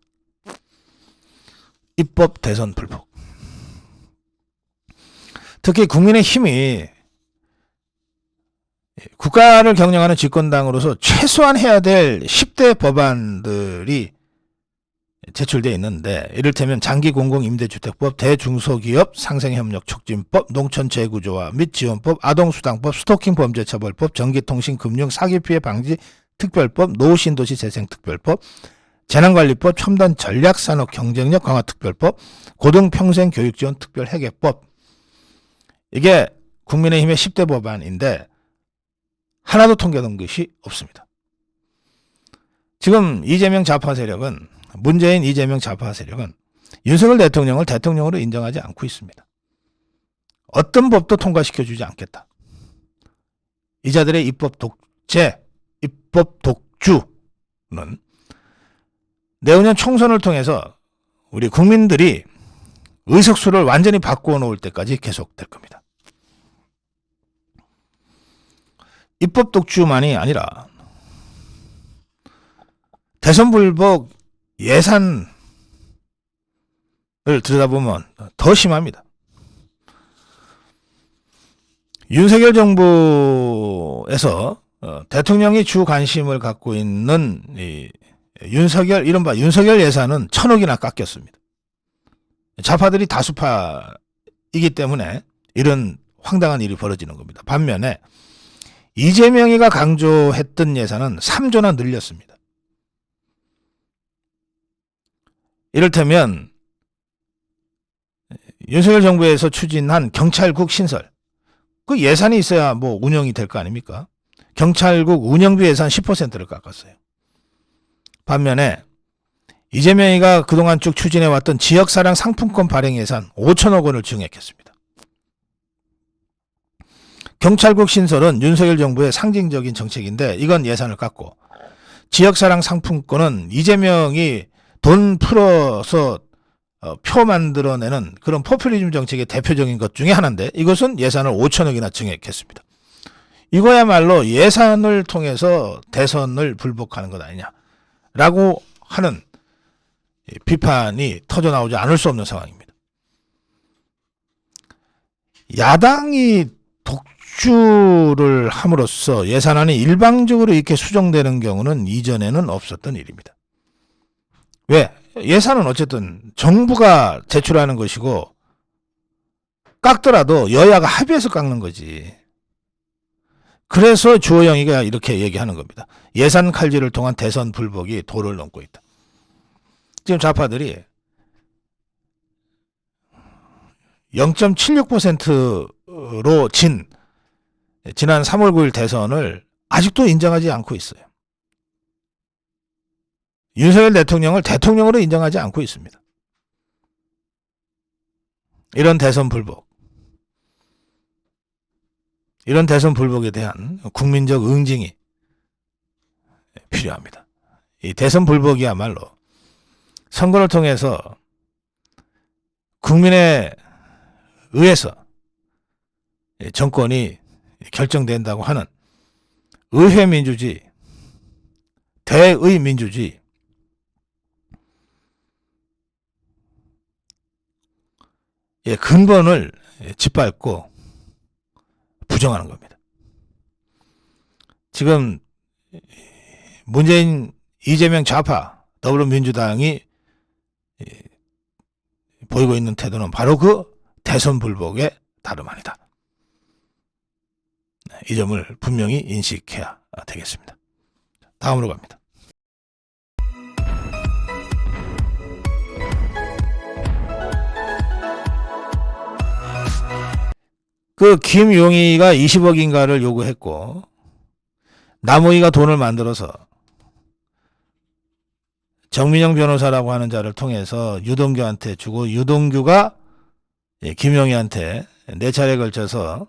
입법 대선 불복. 특히 국민의힘이 국가를 경영하는 집권당으로서 최소한 해야 될 10대 법안들이 제출되어 있는데 이를테면 장기공공임대주택법, 대중소기업 상생협력 촉진법, 농촌재구조화 및 지원법, 아동수당법, 스토킹범죄처벌법, 전기통신금융 사기피해 방지 특별법, 노후신도시 재생특별법, 재난관리법, 첨단 전략산업 경쟁력 강화 특별법, 고등평생교육지원 특별회계법. 이게 국민의힘의 10대 법안인데 하나도 통과된 것이 없습니다. 지금 이재명 좌파 세력은 문재인 이재명 좌파 세력은 윤석열 대통령을 대통령으로 인정하지 않고 있습니다. 어떤 법도 통과시켜주지 않겠다. 이 자들의 입법 독재, 입법 독주는 내후년 총선을 통해서 우리 국민들이 의석수를 완전히 바꾸어 놓을 때까지 계속될 겁니다. 입법 독주만이 아니라 대선 불복 예산을 들여다보면 더 심합니다. 윤석열 정부에서 대통령이 주 관심을 갖고 있는 윤석열, 이른바 윤석열 예산은 1,000억이나 깎였습니다. 좌파들이 다수파이기 때문에 이런 황당한 일이 벌어지는 겁니다. 반면에 이재명이가 강조했던 예산은 3조나 늘렸습니다. 이를테면 윤석열 정부에서 추진한 경찰국 신설, 그 예산이 있어야 뭐 운영이 될 거 아닙니까? 경찰국 운영비 예산 10%를 깎았어요. 반면에 이재명이가 그동안 쭉 추진해왔던 지역사랑 상품권 발행 예산 5천억 원을 증액했습니다. 경찰국 신설은 윤석열 정부의 상징적인 정책인데 이건 예산을 깎고, 지역사랑 상품권은 이재명이 돈 풀어서 표 만들어내는 그런 포퓰리즘 정책의 대표적인 것 중에 하나인데 이것은 예산을 5천억이나 증액했습니다. 이거야말로 예산을 통해서 대선을 불복하는 것 아니냐라고 하는 비판이 터져나오지 않을 수 없는 상황입니다. 야당이 독주를 함으로써 예산안이 일방적으로 이렇게 수정되는 경우는 이전에는 없었던 일입니다. 왜? 예산은 어쨌든 정부가 제출하는 것이고 깎더라도 여야가 합의해서 깎는 거지. 그래서 주호영이가 이렇게 얘기하는 겁니다. 예산 칼질을 통한 대선 불복이 도를 넘고 있다. 지금 좌파들이 0.76%로 지난 3월 9일 대선을 아직도 인정하지 않고 있어요. 윤석열 대통령을 대통령으로 인정하지 않고 있습니다. 이런 대선 불복에 대한 국민적 응징이 필요합니다. 이 대선 불복이야말로 선거를 통해서 국민에 의해서 정권이 결정된다고 하는 의회 민주주의, 대의 민주주의, 근본을 짓밟고 부정하는 겁니다. 지금 문재인, 이재명 좌파, 더불어민주당이 보이고 있는 태도는 바로 그 대선 불복의 다름 아니다. 이 점을 분명히 인식해야 되겠습니다. 다음으로 갑니다. 그 김용희가 20억인가를 요구했고 남호이가 돈을 만들어서 정민영 변호사라고 하는 자를 통해서 유동규한테 주고 유동규가 김용희한테 4차례에 걸쳐서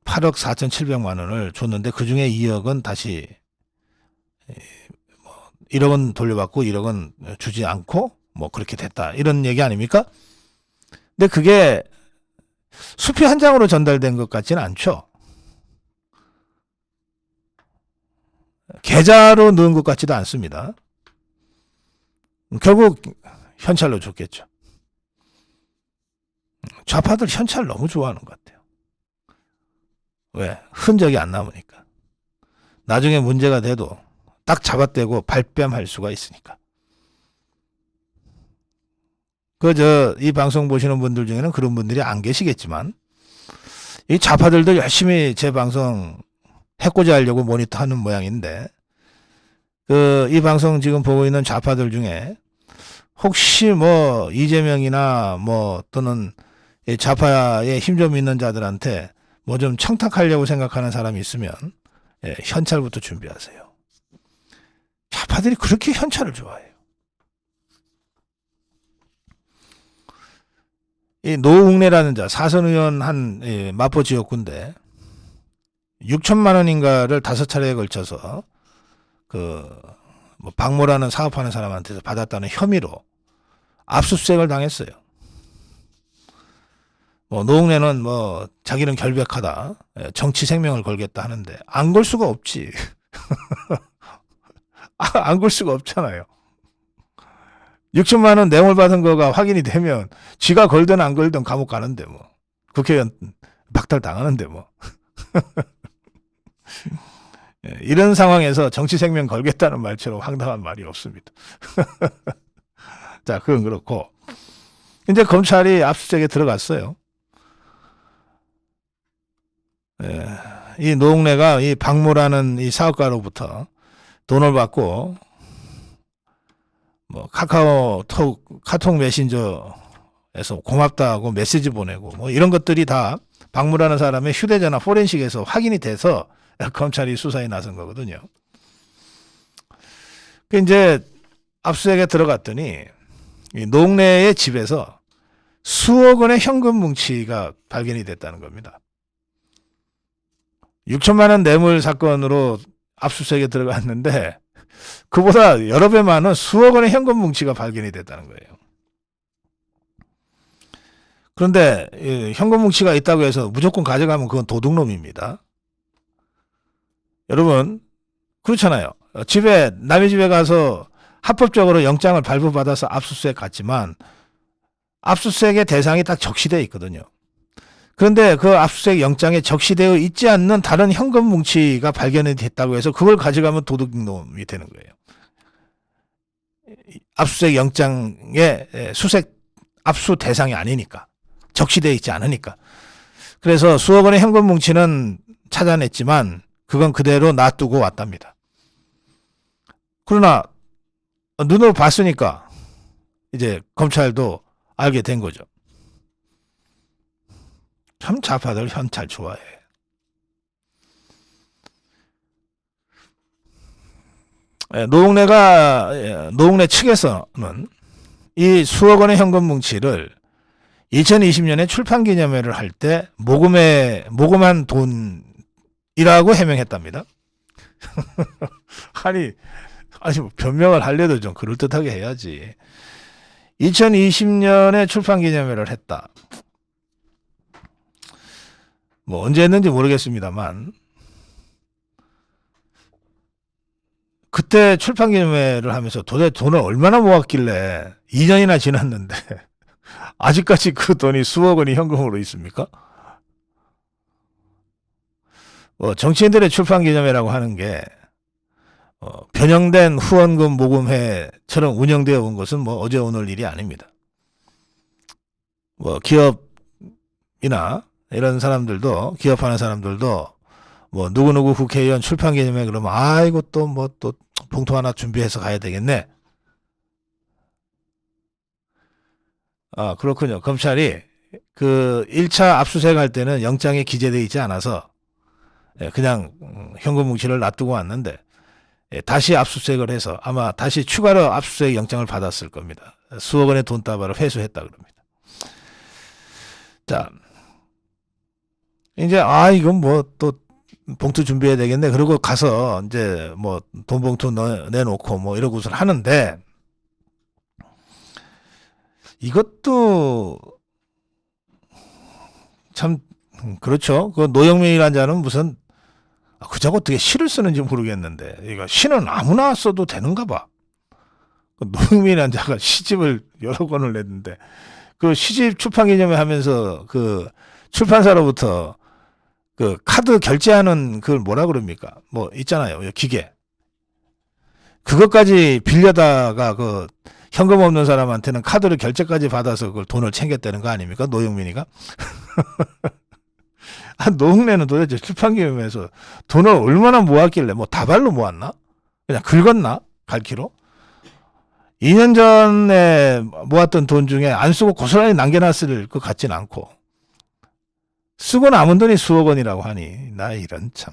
8억 4,700만 원을 줬는데 그중에 2억은 다시 1억은 돌려받고 1억은 주지 않고 뭐 그렇게 됐다. 이런 얘기 아닙니까? 근데 그게 수표 한 장으로 전달된 것 같지는 않죠. 계좌로 넣은 것 같지도 않습니다. 결국 현찰로 줬겠죠. 좌파들 현찰 너무 좋아하는 것 같아요. 왜? 흔적이 안 남으니까. 나중에 문제가 돼도 딱 잡아떼고 발뺌할 수가 있으니까. 이 방송 보시는 분들 중에는 그런 분들이 안 계시겠지만, 이 좌파들도 열심히 제 방송 해코지 하려고 모니터하는 모양인데, 이 방송 지금 보고 있는 좌파들 중에 혹시 뭐 이재명이나 뭐 또는 좌파에 힘 좀 있는 자들한테 뭐 좀 청탁하려고 생각하는 사람이 있으면 현찰부터 준비하세요. 좌파들이 그렇게 현찰을 좋아해요. 이 노웅래라는 자, 사선 의원 한 마포 지역구인데 6천만 원인가를 5차례에 걸쳐서 뭐 박모라는 사업하는 사람한테서 받았다는 혐의로 압수수색을 당했어요. 뭐 노웅래는 뭐 자기는 결백하다, 정치 생명을 걸겠다 하는데 안 걸 수가 없지. 안 걸 수가 없잖아요. 6천만 원 뇌물 받은 거가 확인이 되면 지가 걸든 안 걸든 감옥 가는데 뭐 국회의원 박탈 당하는데 뭐 이런 상황에서 정치 생명 걸겠다는 말처럼 황당한 말이 없습니다. 자, 그건 그렇고 이제 검찰이 압수수색에 들어갔어요. 이 노웅래가 이 박모라는 이 사업가로부터 돈을 받고 뭐 카톡 메신저에서 고맙다고 메시지 보내고 뭐 이런 것들이 다 박모라는 사람의 휴대전화 포렌식에서 확인이 돼서 검찰이 수사에 나선 거거든요. 이제 압수수색에 들어갔더니 이 노웅래의 집에서 수억 원의 현금 뭉치가 발견이 됐다는 겁니다. 6천만 원 뇌물 사건으로 압수수색에 들어갔는데 그보다 여러 배 많은 수억 원의 현금 뭉치가 발견이 됐다는 거예요. 그런데 현금 뭉치가 있다고 해서 무조건 가져가면 그건 도둑놈입니다. 여러분 그렇잖아요. 남의 집에 가서 합법적으로 영장을 발부받아서 압수수색 갔지만 압수수색의 대상이 딱 적시되어 있거든요. 그런데 그 압수수색 영장에 적시되어 있지 않는 다른 현금 뭉치가 발견이 됐다고 해서 그걸 가져가면 도둑놈이 되는 거예요. 압수수색 영장의 압수 대상이 아니니까. 적시되어 있지 않으니까. 그래서 수억 원의 현금 뭉치는 찾아냈지만 그건 그대로 놔두고 왔답니다. 그러나 눈으로 봤으니까 이제 검찰도 알게 된 거죠. 참 좌파들 현찰 좋아해. 노웅래 측에서는 이 수억 원의 현금 뭉치를 2020년에 출판기념회를 할 때 모금한 돈이라고 해명했답니다. 아니 뭐 변명을 하려도 좀 그럴듯하게 해야지. 2020년에 출판기념회를 했다. 뭐 언제 했는지 모르겠습니다만 그때 출판기념회를 하면서 도대체 돈을 얼마나 모았길래 2년이나 지났는데 아직까지 그 돈이 수억 원이 현금으로 있습니까? 정치인들의 출판기념회라고 하는 게 변형된 후원금 모금회처럼 운영되어 온 것은 뭐 어제 오늘 일이 아닙니다. 기업이나 이런 사람들도, 기업하는 사람들도 뭐 누구누구 국회의원 출판기념회 그러면 아이고 또 뭐 또 봉투 하나 준비해서 가야 되겠네. 그렇군요. 검찰이 그 1차 압수수색할 때는 영장에 기재되어 있지 않아서 그냥 현금 뭉치를 놔두고 왔는데 다시 압수수색을 해서 아마 다시 추가로 압수수색 영장을 받았을 겁니다. 수억 원의 돈다발을 회수했다 그럽니다. 자, 이제 이건 뭐 또 봉투 준비해야 되겠네. 그리고 가서 이제 뭐 돈 봉투 내놓고 뭐 이러고서 하는데, 이것도 참 그렇죠. 그 노영민이라는 자는 무슨 그자가 어떻게 시를 쓰는지 모르겠는데 이거 시는 아무나 써도 되는가 봐. 그 노영민이라는 자가 시집을 여러 권을 냈는데 그 시집 출판기념회 하면서 그 출판사로부터 그 카드 결제하는 그걸 뭐라 그럽니까? 뭐 있잖아요. 기계. 그것까지 빌려다가 그 현금 없는 사람한테는 카드로 결제까지 받아서 그걸 돈을 챙겼다는 거 아닙니까? 노영민이가? 노흥래는 도대체 출판기념회에서 돈을 얼마나 모았길래 뭐 다발로 모았나? 그냥 긁었나? 갈키로? 2년 전에 모았던 돈 중에 안 쓰고 고스란히 남겨놨을 것 같진 않고 쓰고 남은 돈이 수억 원이라고 하니 나 이런 참.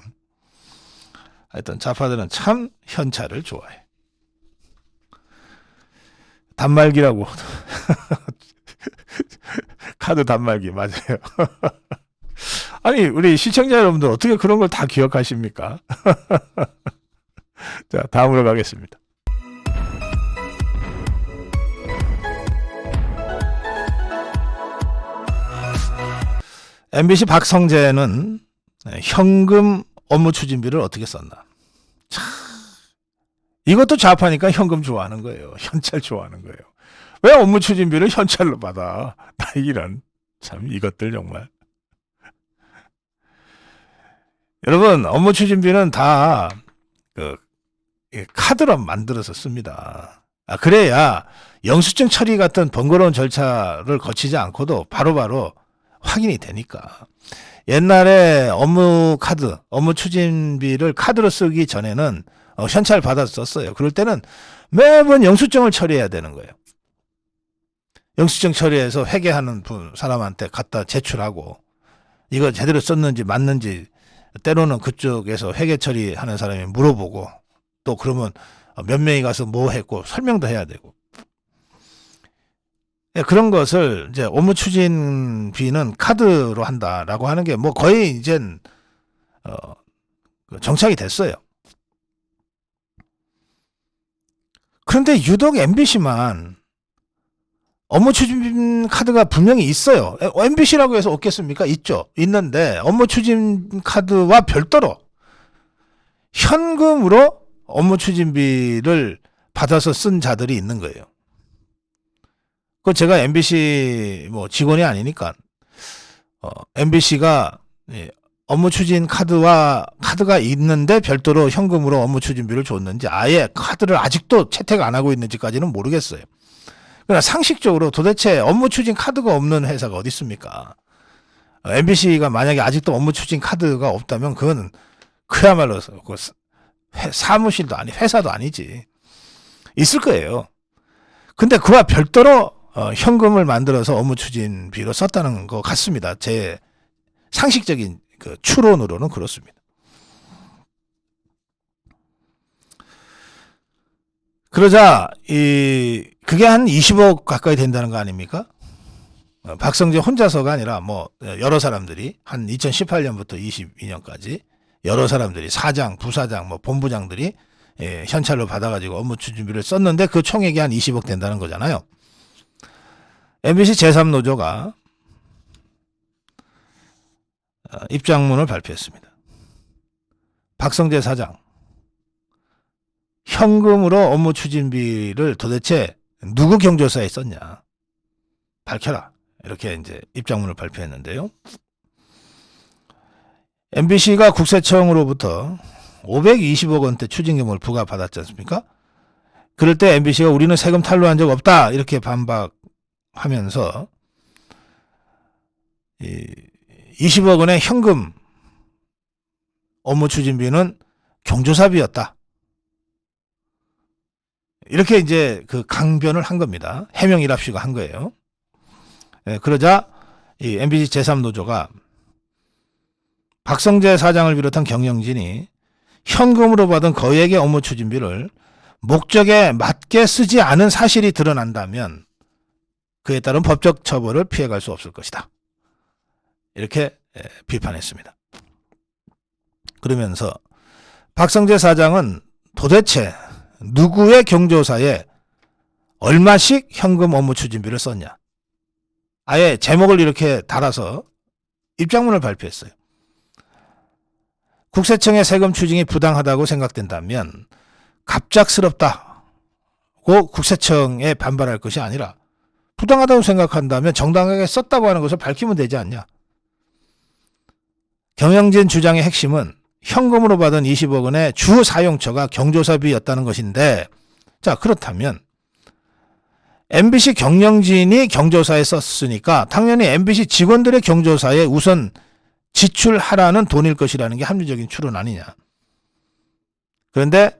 하여튼 좌파들은 참 현찰을 좋아해. 단말기라고. 카드 단말기 맞아요. 아니 우리 시청자 여러분들 어떻게 그런 걸 다 기억하십니까? 자, 다음으로 가겠습니다. MBC 박성재는 현금 업무 추진비를 어떻게 썼나. 참, 이것도 좌파니까 현금 좋아하는 거예요. 현찰 좋아하는 거예요. 왜 업무 추진비를 현찰로 받아? 나 이런 참 이것들 정말. 여러분 업무 추진비는 다 카드로 만들어서 씁니다. 그래야 영수증 처리 같은 번거로운 절차를 거치지 않고도 바로바로 확인이 되니까. 옛날에 업무 추진비를 카드로 쓰기 전에는 현찰 받아서 썼어요. 그럴 때는 매번 영수증을 처리해야 되는 거예요. 영수증 처리해서 회계하는 사람한테 갖다 제출하고 이거 제대로 썼는지 맞는지 때로는 그쪽에서 회계 처리하는 사람이 물어보고 또 그러면 몇 명이 가서 뭐 했고 설명도 해야 되고. 그런 것을 이제 업무 추진비는 카드로 한다라고 하는 게 뭐 거의 이젠 정착이 됐어요. 그런데 유독 MBC만 업무 추진 카드가 분명히 있어요. MBC라고 해서 없겠습니까? 있죠. 있는데 업무 추진 카드와 별도로 현금으로 업무 추진비를 받아서 쓴 자들이 있는 거예요. 그 제가 MBC 뭐 직원이 아니니까 MBC가 업무 추진 카드가 있는데 별도로 현금으로 업무 추진비를 줬는지 아예 카드를 아직도 채택 안 하고 있는지까지는 모르겠어요. 그러나 상식적으로 도대체 업무 추진 카드가 없는 회사가 어디 있습니까? MBC가 만약에 아직도 업무 추진 카드가 없다면 그건 그야말로 사무실도 아니 회사도 아니지. 있을 거예요. 근데 그와 별도로 현금을 만들어서 업무 추진비로 썼다는 것 같습니다. 제 상식적인 그 추론으로는 그렇습니다. 그러자 그게 한 20억 가까이 된다는 거 아닙니까? 박성재 혼자서가 아니라 뭐 여러 사람들이 한 2018년부터 22년까지 여러 사람들이 사장, 부사장, 뭐 본부장들이 현찰로 받아가지고 업무 추진비를 썼는데 그 총액이 한 20억 된다는 거잖아요. MBC 제3노조가 입장문을 발표했습니다. 박성재 사장, 현금으로 업무 추진비를 도대체 누구 경조사에 썼냐? 밝혀라. 이렇게 이제 입장문을 발표했는데요. MBC가 국세청으로부터 520억 원대 추징금을 부과받았지 않습니까? 그럴 때 MBC가 우리는 세금 탈루한 적 없다 이렇게 반박하면서 20억 원의 현금 업무 추진비는 경조사비였다. 이렇게 이제 그 강변을 한 겁니다. 해명 일합시고 한 거예요. 그러자 이 MBC 제3노조가 박성재 사장을 비롯한 경영진이 현금으로 받은 거액의 업무 추진비를 목적에 맞게 쓰지 않은 사실이 드러난다면 그에 따른 법적 처벌을 피해갈 수 없을 것이다. 이렇게 비판했습니다. 그러면서 박성재 사장은 도대체 누구의 경조사에 얼마씩 현금 업무 추진비를 썼냐. 아예 제목을 이렇게 달아서 입장문을 발표했어요. 국세청의 세금 추징이 부당하다고 생각된다면 갑작스럽다고 국세청에 반발할 것이 아니라 부당하다고 생각한다면 정당하게 썼다고 하는 것을 밝히면 되지 않냐. 경영진 주장의 핵심은 현금으로 받은 20억 원의 주 사용처가 경조사비였다는 것인데, 자, 그렇다면 MBC 경영진이 경조사에 썼으니까 당연히 MBC 직원들의 경조사에 우선 지출하라는 돈일 것이라는 게 합리적인 추론 아니냐. 그런데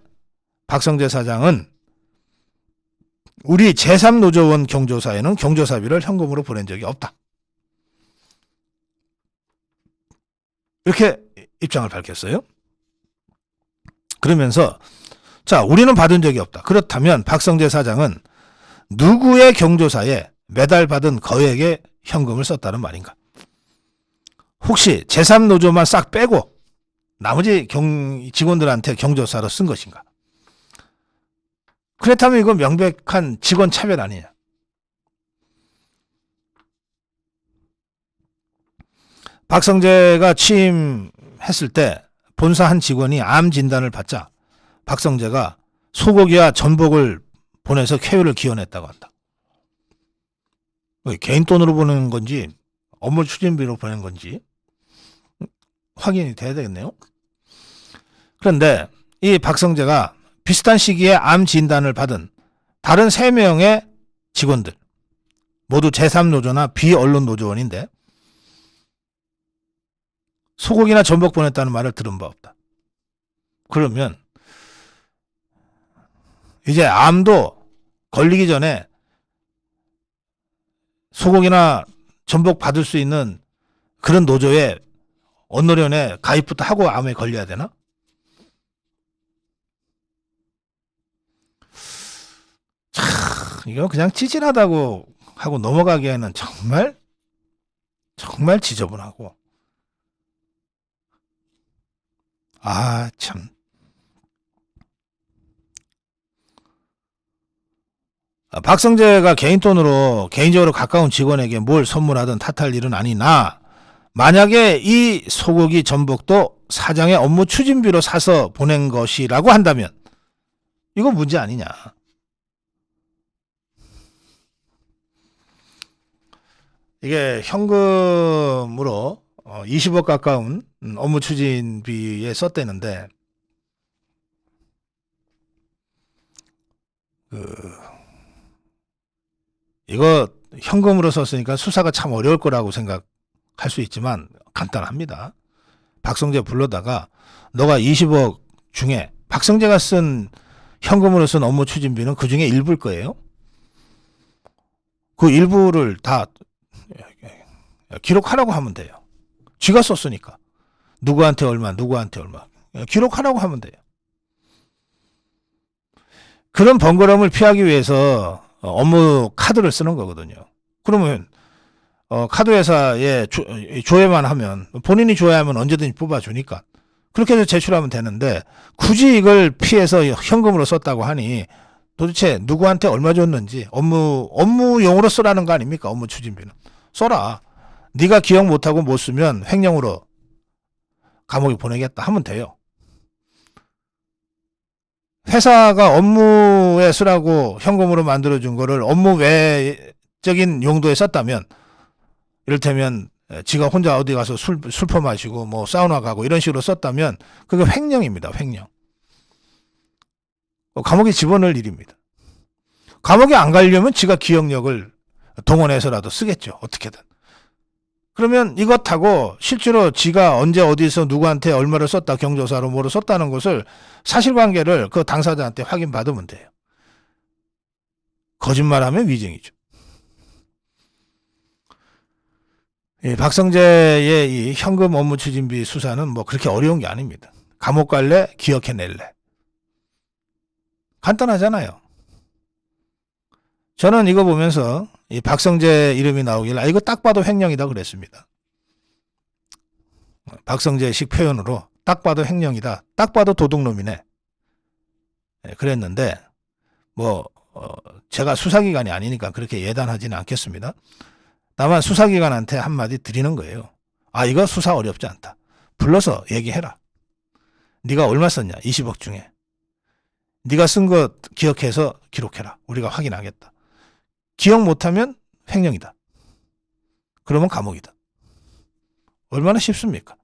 박성재 사장은 우리 제3노조원 경조사에는 경조사비를 현금으로 보낸 적이 없다. 이렇게 입장을 밝혔어요. 그러면서 자, 우리는 받은 적이 없다. 그렇다면 박성재 사장은 누구의 경조사에 매달 받은 거액의 현금을 썼다는 말인가? 혹시 제3노조만 싹 빼고 나머지 직원들한테 경조사로 쓴 것인가? 그렇다면 이건 명백한 직원 차별 아니냐? 박성재가 취임했을 때 본사 한 직원이 암 진단을 받자 박성재가 소고기와 전복을 보내서 쾌유를 기원했다고 한다. 개인 돈으로 보내는 건지 업무 추진비로 보낸 건지 확인이 돼야 되겠네요. 그런데 이 박성재가 비슷한 시기에 암 진단을 받은 다른 3명의 직원들 모두 제3노조나 비언론 노조원인데 소고기나 전복 보냈다는 말을 들은 바 없다. 그러면 이제 암도 걸리기 전에 소고기나 전복 받을 수 있는 그런 노조에 언노련에 가입부터 하고 암에 걸려야 되나? 참, 이거 그냥 찌질하다고 하고 넘어가기에는 정말 지저분하고, 아, 참. 박성재가 개인 돈으로 개인적으로 가까운 직원에게 뭘 선물하든 탓할 일은 아니나 만약에 이 소고기 전복도 사장의 업무 추진비로 사서 보낸 것이라고 한다면 이건 문제 아니냐. 이게 현금으로 20억 가까운 업무 추진비에 썼대는데 이거 현금으로 썼으니까 수사가 참 어려울 거라고 생각할 수 있지만 간단합니다. 박성재 불러다가 너가 20억 중에 박성재가 쓴 현금으로 쓴 업무 추진비는 그 중에 일부일 거예요. 그 일부를 다 기록하라고 하면 돼요. 쥐가 썼으니까. 누구한테 얼마, 누구한테 얼마. 기록하라고 하면 돼요. 그런 번거로움을 피하기 위해서 업무 카드를 쓰는 거거든요. 그러면 카드 회사에 조회만 하면 본인이 조회하면 언제든지 뽑아주니까 그렇게 해서 제출하면 되는데 굳이 이걸 피해서 현금으로 썼다고 하니 도대체 누구한테 얼마 줬는지 업무용으로 쓰라는 거 아닙니까? 업무 추진비는. 써라. 네가 기억 못하고 못 쓰면 횡령으로 감옥에 보내겠다 하면 돼요. 회사가 업무에 쓰라고 현금으로 만들어준 거를 업무 외적인 용도에 썼다면 이를테면 지가 혼자 어디 가서 술 퍼마시고 뭐 사우나 가고 이런 식으로 썼다면 그게 횡령입니다. 횡령. 감옥에 집어넣을 일입니다. 감옥에 안 가려면 지가 기억력을 동원해서라도 쓰겠죠. 어떻게든. 그러면 이것하고 실제로 지가 언제 어디서 누구한테 얼마를 썼다, 경조사로 뭐로 썼다는 것을 사실관계를 그 당사자한테 확인받으면 돼요. 거짓말하면 위증이죠. 박성재의 이 현금 업무 추진비 수사는 뭐 그렇게 어려운 게 아닙니다. 감옥 갈래? 기억해낼래? 간단하잖아요. 저는 이거 보면서 이 박성재 이름이 나오길래 이거 딱 봐도 횡령이다 그랬습니다. 박성재식 표현으로 딱 봐도 횡령이다. 딱 봐도 도둑놈이네. 그랬는데 뭐 제가 수사기관이 아니니까 그렇게 예단하지는 않겠습니다. 다만 수사기관한테 한마디 드리는 거예요. 아, 이거 수사 어렵지 않다. 불러서 얘기해라. 네가 얼마 썼냐? 20억 중에. 네가 쓴 거 기억해서 기록해라. 우리가 확인하겠다. 기억 못하면 횡령이다. 그러면 감옥이다. 얼마나 쉽습니까?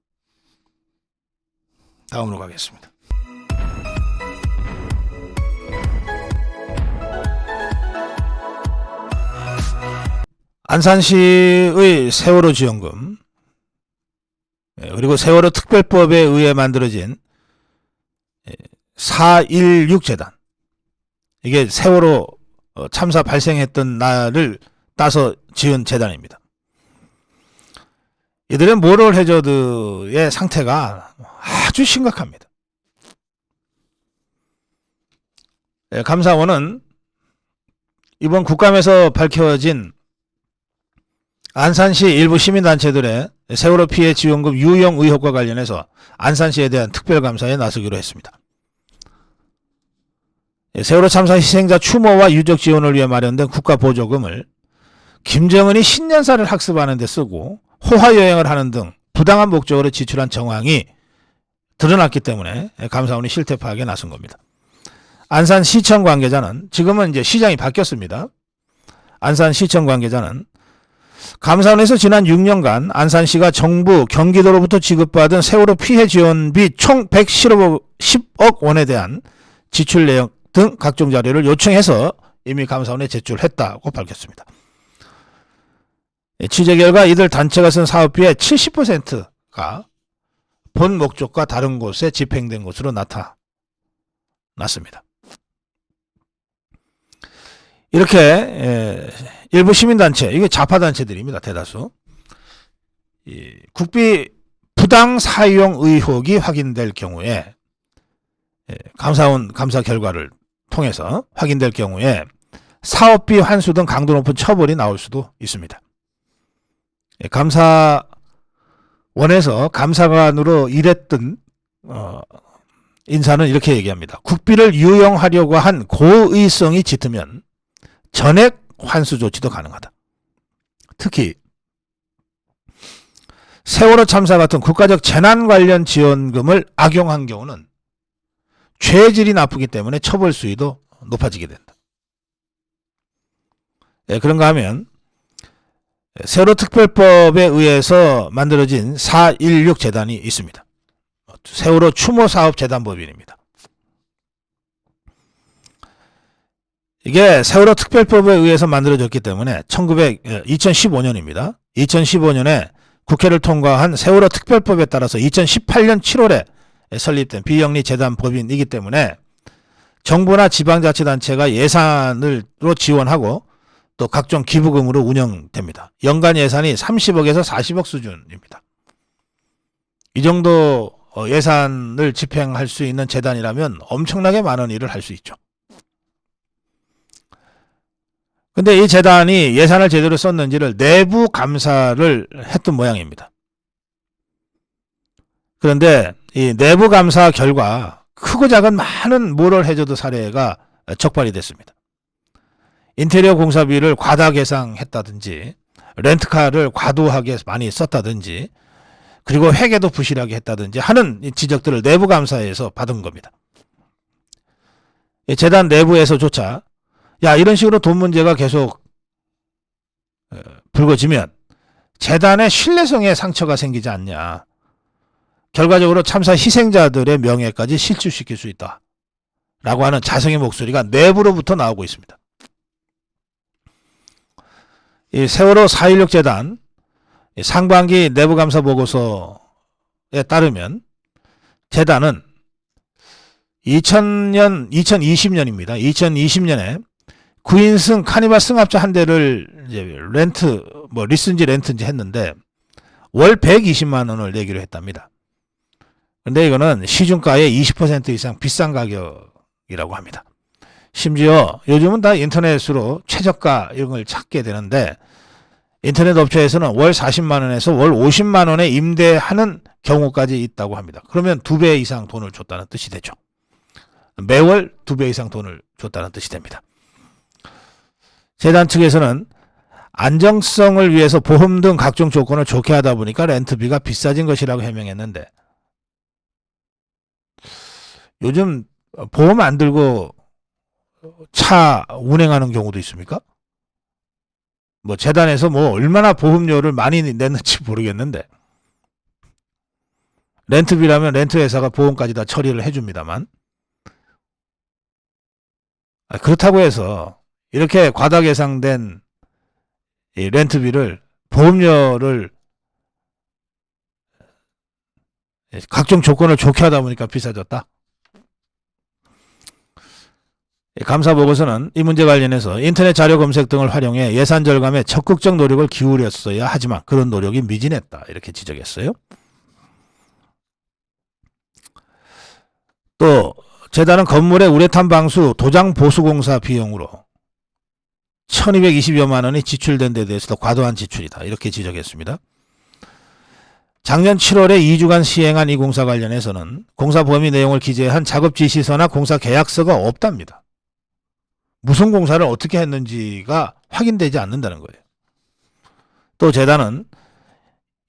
다음으로 가겠습니다. 안산시의 세월호 지원금 그리고 세월호 특별법에 의해 만들어진 4.16재단, 이게 세월호 참사 발생했던 날을 따서 지은 재단입니다. 이들의 모럴 해저드의 상태가 아주 심각합니다. 감사원은 이번 국감에서 밝혀진 안산시 일부 시민단체들의 세월호 피해 지원금 유용 의혹과 관련해서 안산시에 대한 특별감사에 나서기로 했습니다. 세월호 참사 희생자 추모와 유적 지원을 위해 마련된 국가보조금을 김정은이 신년사를 학습하는 데 쓰고 호화여행을 하는 등 부당한 목적으로 지출한 정황이 드러났기 때문에 감사원이 실태 파악에 나선 겁니다. 안산시청 관계자는, 지금은 이제 시장이 바뀌었습니다. 안산시청 관계자는 감사원에서 지난 6년간 안산시가 정부, 경기도로부터 지급받은 세월호 피해 지원비 총 110억 원에 대한 지출 내용 등 각종 자료를 요청해서 이미 감사원에 제출했다고 밝혔습니다. 취재 결과 이들 단체가 쓴 사업비의 70%가 본 목적과 다른 곳에 집행된 것으로 나타났습니다. 이렇게 일부 시민단체, 이게 좌파단체들입니다. 대다수. 국비 부당 사용 의혹이 확인될 경우에, 감사원 감사 결과를 통해서 확인될 경우에 사업비 환수 등 강도 높은 처벌이 나올 수도 있습니다. 감사원에서 감사관으로 일했던 인사는 이렇게 얘기합니다. 국비를 유용하려고 한 고의성이 짙으면 전액 환수 조치도 가능하다. 특히 세월호 참사 같은 국가적 재난 관련 지원금을 악용한 경우는 죄질이 나쁘기 때문에 처벌 수위도 높아지게 된다. 그런가 하면 세월호 특별법에 의해서 만들어진 4.16 재단이 있습니다. 세월호 추모 사업 재단법인입니다. 이게 세월호 특별법에 의해서 만들어졌기 때문에 2015년입니다. 2015년에 국회를 통과한 세월호 특별법에 따라서 2018년 7월에 설립된 비영리 재단 법인이기 때문에 정부나 지방자치단체가 예산으로 지원하고 또 각종 기부금으로 운영됩니다. 연간 예산이 30억에서 40억 수준입니다. 이 정도 예산을 집행할 수 있는 재단이라면 엄청나게 많은 일을 할 수 있죠. 근데 이 재단이 예산을 제대로 썼는지를 내부 감사를 했던 모양입니다. 그런데 이 내부 감사 결과 크고 작은 많은 모럴 해저드 사례가 적발이 됐습니다. 인테리어 공사비를 과다 계상했다든지, 렌트카를 과도하게 많이 썼다든지, 그리고 회계도 부실하게 했다든지 하는 지적들을 내부 감사에서 받은 겁니다. 재단 내부에서조차 이런 식으로 돈 문제가 계속 불거지면 재단의 신뢰성에 상처가 생기지 않냐. 결과적으로 참사 희생자들의 명예까지 실추시킬 수 있다. 라고 하는 자성의 목소리가 내부로부터 나오고 있습니다. 이 세월호 4.16 재단 상반기 내부감사 보고서에 따르면 재단은 2020년입니다. 2020년에 9인승 카니발 승합차 한 대를 이제 리스인지 렌트인지 했는데 월 120만 원을 내기로 했답니다. 근데 이거는 시중가의 20% 이상 비싼 가격이라고 합니다. 심지어 요즘은 다 인터넷으로 최저가 이런 걸 찾게 되는데 인터넷 업체에서는 월 40만 원에서 월 50만 원에 임대하는 경우까지 있다고 합니다. 그러면 2배 이상 돈을 줬다는 뜻이 되죠. 매월 2배 이상 돈을 줬다는 뜻이 됩니다. 재단 측에서는 안정성을 위해서 보험 등 각종 조건을 좋게 하다 보니까 렌트비가 비싸진 것이라고 해명했는데 요즘 보험 안 들고 차 운행하는 경우도 있습니까? 뭐 재단에서 뭐 얼마나 보험료를 많이 냈는지 모르겠는데 렌트비라면 렌트 회사가 보험까지 다 처리를 해줍니다만 그렇다고 해서 이렇게 과다 예상된 이 렌트비를 보험료를 각종 조건을 좋게 하다 보니까 비싸졌다. 감사 보고서는 이 문제 관련해서 인터넷 자료 검색 등을 활용해 예산 절감에 적극적 노력을 기울였어야 하지만 그런 노력이 미진했다. 이렇게 지적했어요. 또 재단은 건물의 우레탄 방수 도장 보수공사 비용으로 1220여만 원이 지출된 데 대해서도 과도한 지출이다. 이렇게 지적했습니다. 작년 7월에 2주간 시행한 이 공사 관련해서는 공사 범위 내용을 기재한 작업 지시서나 공사 계약서가 없답니다. 무슨 공사를 어떻게 했는지가 확인되지 않는다는 거예요. 또 재단은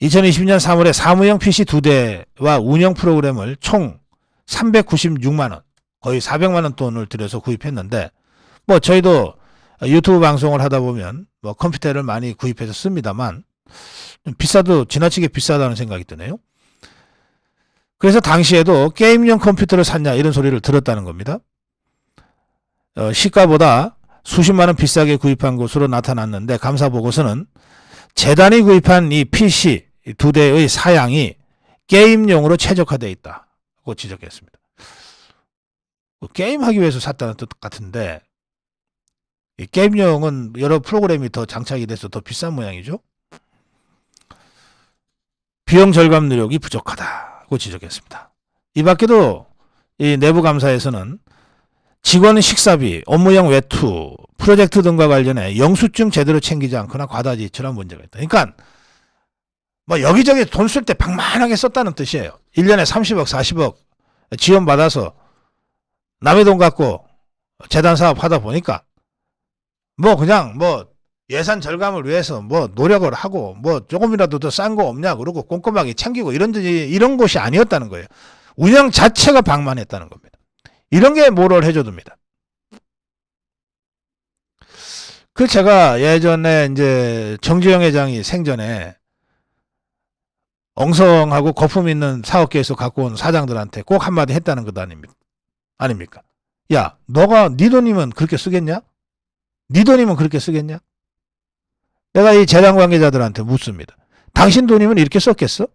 2020년 3월에 사무용 PC 2대와 운영 프로그램을 총 396만 원, 거의 400만 원 돈을 들여서 구입했는데 뭐 저희도 유튜브 방송을 하다 보면 뭐 컴퓨터를 많이 구입해서 씁니다만 비싸도 지나치게 비싸다는 생각이 드네요. 그래서 당시에도 게임용 컴퓨터를 샀냐 이런 소리를 들었다는 겁니다. 시가보다 수십만 원 비싸게 구입한 것으로 나타났는데 감사 보고서는 재단이 구입한 이 PC 2대의 사양이 게임용으로 최적화되어 있다고 지적했습니다. 게임하기 위해서 샀다는 뜻 같은데 이 게임용은 여러 프로그램이 더 장착이 돼서 더 비싼 모양이죠. 비용 절감 노력이 부족하다고 지적했습니다. 이 밖에도 이 내부 감사에서는 직원 식사비, 업무용 외투, 프로젝트 등과 관련해 영수증 제대로 챙기지 않거나 과다 지출한 문제가 있다. 그러니까 뭐 여기저기 돈 쓸 때 방만하게 썼다는 뜻이에요. 1년에 30억, 40억 지원받아서 남의 돈 갖고 재단 사업 하다 보니까 뭐 그냥 뭐 예산 절감을 위해서 뭐 노력을 하고 뭐 조금이라도 더 싼 거 없냐 그러고 꼼꼼하게 챙기고 이런 곳이 아니었다는 거예요. 운영 자체가 방만했다는 겁니다. 이런 게 뭐를 해줘둡니다. 그 제가 예전에 이제 정주영 회장이 생전에 엉성하고 거품 있는 사업계에서 갖고 온 사장들한테 꼭 한마디 했다는 것 아닙니까? 야, 너가 네 돈이면 그렇게 쓰겠냐? 네 돈이면 그렇게 쓰겠냐? 내가 이 재단 관계자들한테 묻습니다. 당신 돈이면 이렇게 썼겠어?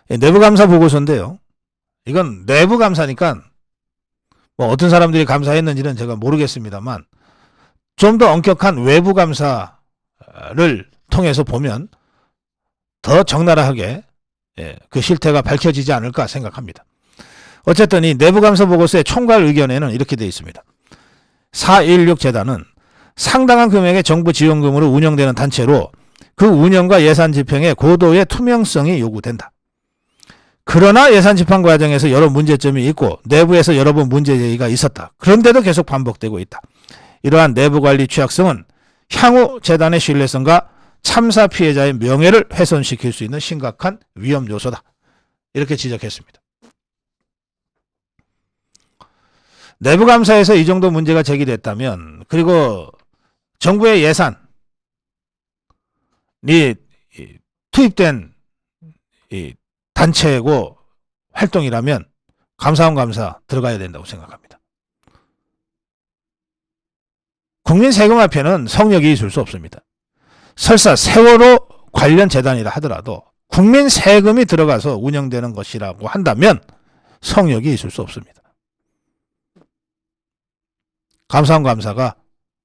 내부감사 보고서인데요. 이건 내부감사니까 뭐 어떤 사람들이 감사했는지는 제가 모르겠습니다만 좀 더 엄격한 외부감사를 통해서 보면 더 적나라하게 그 실태가 밝혀지지 않을까 생각합니다. 어쨌든 이 내부감사 보고서의 총괄 의견에는 이렇게 되어 있습니다. 4.16 재단은 상당한 금액의 정부 지원금으로 운영되는 단체로 그 운영과 예산 집행에 고도의 투명성이 요구된다. 그러나 예산 집행 과정에서 여러 문제점이 있고 내부에서 여러 번 문제 제기가 있었다. 그런데도 계속 반복되고 있다. 이러한 내부 관리 취약성은 향후 재단의 신뢰성과 참사 피해자의 명예를 훼손시킬 수 있는 심각한 위험 요소다. 이렇게 지적했습니다. 내부감사에서 이 정도 문제가 제기됐다면, 그리고 정부의 예산이 투입된 이 단체고 활동이라면 감사원 감사 들어가야 된다고 생각합니다. 국민 세금 앞에는 성역이 있을 수 없습니다. 설사 세월호 관련 재단이라 하더라도 국민 세금이 들어가서 운영되는 것이라고 한다면 성역이 있을 수 없습니다. 감사원 감사가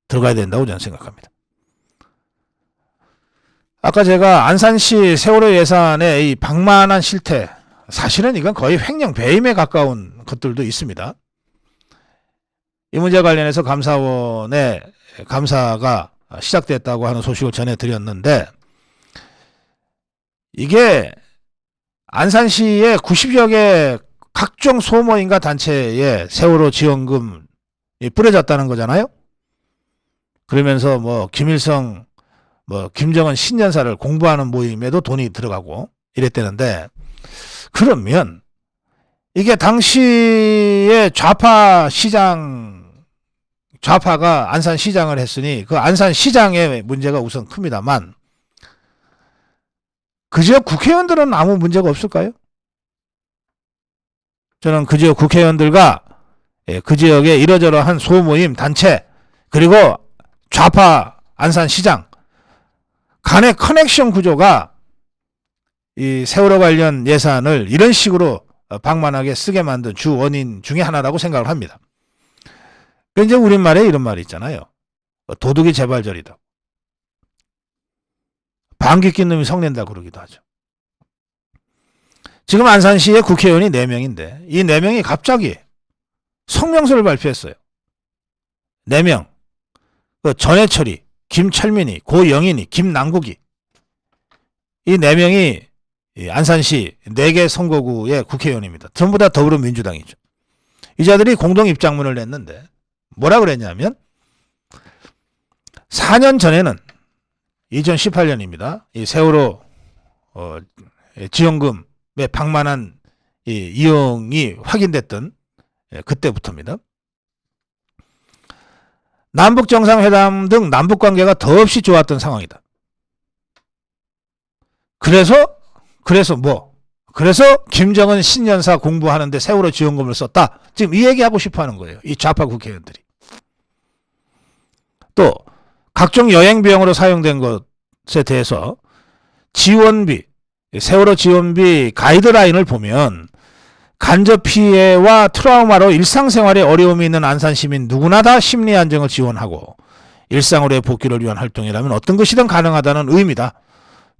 들어가야 된다고 저는 생각합니다. 아까 제가 안산시 세월호 예산의 이 방만한 실태, 사실은 이건 거의 횡령 배임에 가까운 것들도 있습니다. 이 문제 관련해서 감사원의 감사가 시작됐다고 하는 소식을 전해드렸는데, 이게 안산시의 90여 개 각종 소모임과 단체에 세월호 지원금이 뿌려졌다는 거잖아요. 그러면서 뭐 김일성, 김정은 신년사를 공부하는 모임에도 돈이 들어가고 이랬다는데, 그러면 이게 당시에 좌파가 안산시장을 했으니 그 안산시장의 문제가 우선 큽니다만, 그 지역 국회의원들은 아무 문제가 없을까요? 저는 그 지역 국회의원들과 그 지역의 이러저러한 소모임, 단체, 그리고 좌파 안산시장 간의 커넥션 구조가 이 세월호 관련 예산을 이런 식으로 방만하게 쓰게 만든 주 원인 중에 하나라고 생각을 합니다. 이제 우리말에 이런 말이 있잖아요. 도둑이 재발절이다. 방귀 낀 놈이 성낸다 그러기도 하죠. 지금 안산시의 국회의원이 4명인데 이 4명이 갑자기 성명서를 발표했어요. 4명. 전해철이, 김철민이, 고영인이, 김남국이, 이 4명이 안산시 4개 선거구의 국회의원입니다. 전부 다 더불어민주당이죠. 이 자들이 공동 입장문을 냈는데 뭐라 그랬냐면, 4년 전에는 2018년입니다. 이 세월호 지원금의 방만한 이용이 확인됐던 그때부터입니다. 남북정상회담 등 남북관계가 더없이 좋았던 상황이다. 그래서 김정은 신년사 공부하는데 세월호 지원금을 썼다. 지금 이 얘기하고 싶어하는 거예요. 이 좌파 국회의원들이. 또 각종 여행 비용으로 사용된 것에 대해서 지원비, 세월호 지원비 가이드라인을 보면 간접 피해와 트라우마로 일상생활에 어려움이 있는 안산 시민 누구나 다 심리 안정을 지원하고 일상으로의 복귀를 위한 활동이라면 어떤 것이든 가능하다는 의미다.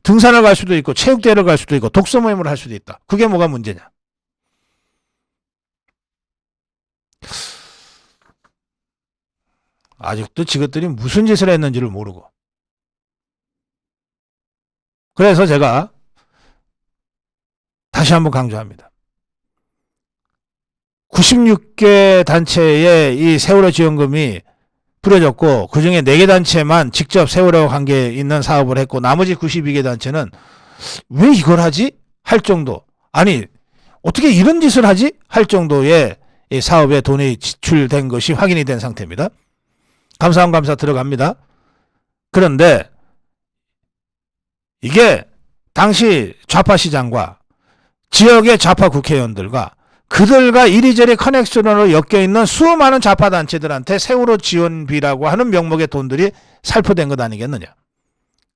등산을 갈 수도 있고 체육대회를 갈 수도 있고 독서 모임을 할 수도 있다. 그게 뭐가 문제냐. 아직도 지것들이 무슨 짓을 했는지를 모르고. 그래서 제가 다시 한번 강조합니다. 96개 단체에 이 세월호 지원금이 뿌려졌고 그중에 4개 단체만 직접 세월호 관계에 있는 사업을 했고 나머지 92개 단체는 왜 이걸 하지? 할 정도. 아니 어떻게 이런 짓을 하지? 할 정도의 이 사업에 돈이 지출된 것이 확인이 된 상태입니다. 감사원 감사 들어갑니다. 그런데 이게 당시 좌파 시장과 지역의 좌파 국회의원들과 그들과 이리저리 커넥션으로 엮여있는 수많은 좌파 단체들한테 세월호 지원비라고 하는 명목의 돈들이 살포된 것 아니겠느냐.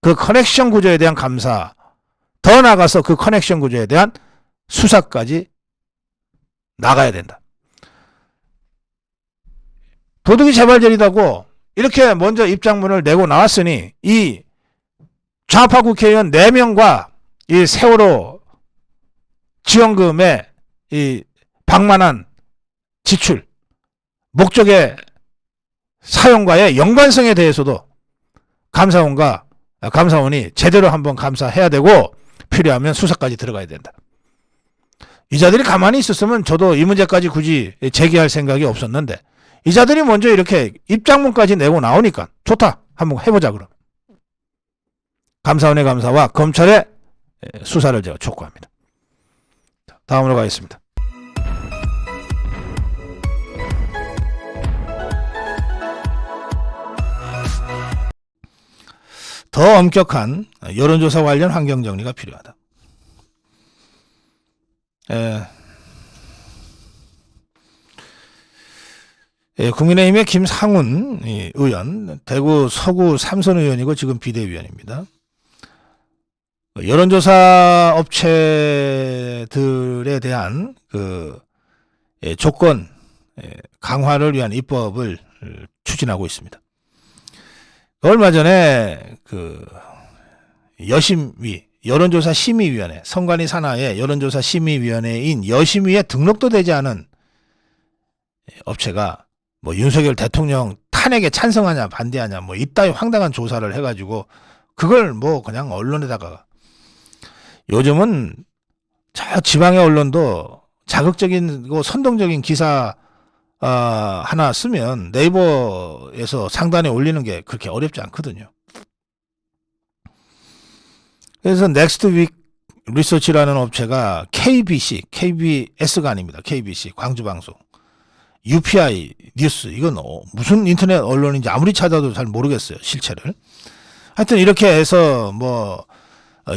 그 커넥션 구조에 대한 감사, 더 나아가서 그 커넥션 구조에 대한 수사까지 나가야 된다. 도둑이 재발절이다고 이렇게 먼저 입장문을 내고 나왔으니 이 좌파 국회의원 4명과 이 세월호 지원금의 이 방만한 지출, 목적의 사용과의 연관성에 대해서도 감사원이 제대로 한번 감사해야 되고 필요하면 수사까지 들어가야 된다. 이 자들이 가만히 있었으면 저도 이 문제까지 굳이 제기할 생각이 없었는데 이 자들이 먼저 이렇게 입장문까지 내고 나오니까 좋다. 한번 해보자 그럼. 감사원의 감사와 검찰의 수사를 제가 촉구합니다. 다음으로 가겠습니다. 더 엄격한 여론조사 관련 환경정리가 필요하다. 국민의힘의 김상훈 의원, 대구 서구 삼선 의원이고 지금 비대위원입니다. 여론조사 업체들에 대한 조건 강화를 위한 입법을 추진하고 있습니다. 얼마 전에 여심위, 여론조사 심의위원회, 선관위 산하의 여론조사 심의위원회인 여심위에 등록도 되지 않은 업체가 뭐 윤석열 대통령 탄핵에 찬성하냐 반대하냐 뭐 이따위 황당한 조사를 해가지고 그걸 뭐 그냥 언론에다가, 요즘은 저 지방의 언론도 자극적이고 선동적인 기사 하나 쓰면 네이버에서 상단에 올리는 게 그렇게 어렵지 않거든요. 그래서 넥스트윅 리서치라는 업체가 KBS가 아닙니다. KBC 광주방송, UPI 뉴스, 이건 무슨 인터넷 언론인지 아무리 찾아도 잘 모르겠어요, 실체를. 하여튼 이렇게 해서 뭐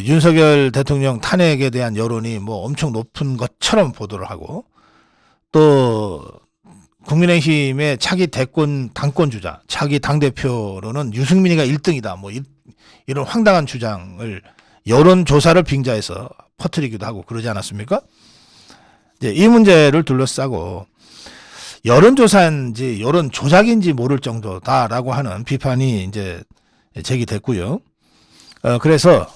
윤석열 대통령 탄핵에 대한 여론이 뭐 엄청 높은 것처럼 보도를 하고, 또 국민의힘의 차기 당권 주자, 차기 당대표로는 유승민이가 1등이다 뭐 이런 황당한 주장을 여론조사를 빙자해서 퍼뜨리기도 하고 그러지 않았습니까? 이제 이 문제를 둘러싸고 여론조사인지 여론 조작인지 모를 정도다라고 하는 비판이 이제 제기됐고요. 그래서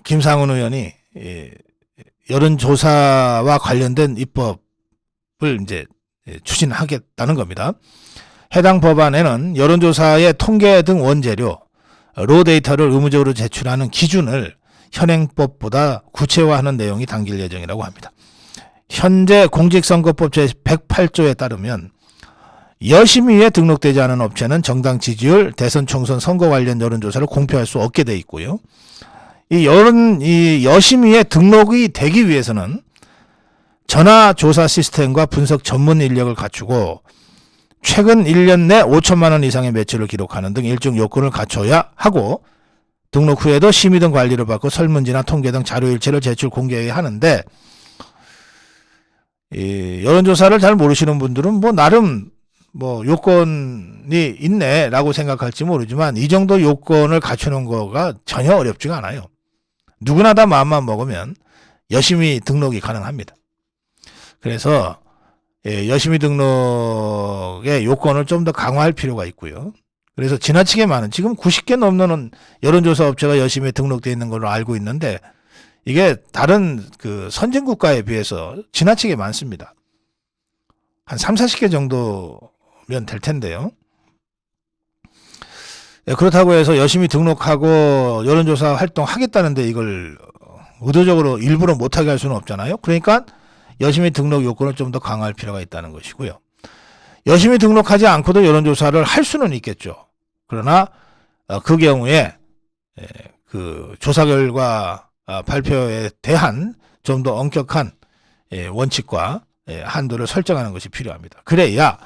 김상훈 의원이 여론조사와 관련된 입법을 이제 추진하겠다는 겁니다. 해당 법안에는 여론조사의 통계 등 원재료, 로 데이터를 의무적으로 제출하는 기준을 현행법보다 구체화하는 내용이 담길 예정이라고 합니다. 현재 공직선거법 제108조에 따르면 여심위에 등록되지 않은 업체는 정당 지지율, 대선 총선 선거 관련 여론조사를 공표할 수 없게 돼 있고요. 이 여심위에 등록이 되기 위해서는 전화조사 시스템과 분석 전문 인력을 갖추고 최근 1년 내 5천만 원 이상의 매출을 기록하는 등 일정 요건을 갖춰야 하고, 등록 후에도 심의 등 관리를 받고 설문지나 통계 등 자료일체를 제출 공개해야 하는데, 여론조사를 잘 모르시는 분들은 뭐 나름 뭐 요건이 있네라고 생각할지 모르지만 이 정도 요건을 갖추는 거가 전혀 어렵지가 않아요. 누구나 다 마음만 먹으면 여심위 등록이 가능합니다. 그래서 여심위 등록의 요건을 좀 더 강화할 필요가 있고요. 그래서 지나치게 많은, 지금 90개 넘는 여론조사 업체가 여심위에 등록되어 있는 걸로 알고 있는데 이게 다른 선진국가에 비해서 지나치게 많습니다. 한 3, 40개 정도면 될 텐데요. 그렇다고 해서 열심히 등록하고 여론조사 활동하겠다는데 이걸 의도적으로 일부러 못하게 할 수는 없잖아요. 그러니까 열심히 등록 요건을 좀 더 강화할 필요가 있다는 것이고요. 열심히 등록하지 않고도 여론조사를 할 수는 있겠죠. 그러나 그 경우에 조사 결과 발표에 대한 좀 더 엄격한 원칙과 한도를 설정하는 것이 필요합니다. 그래야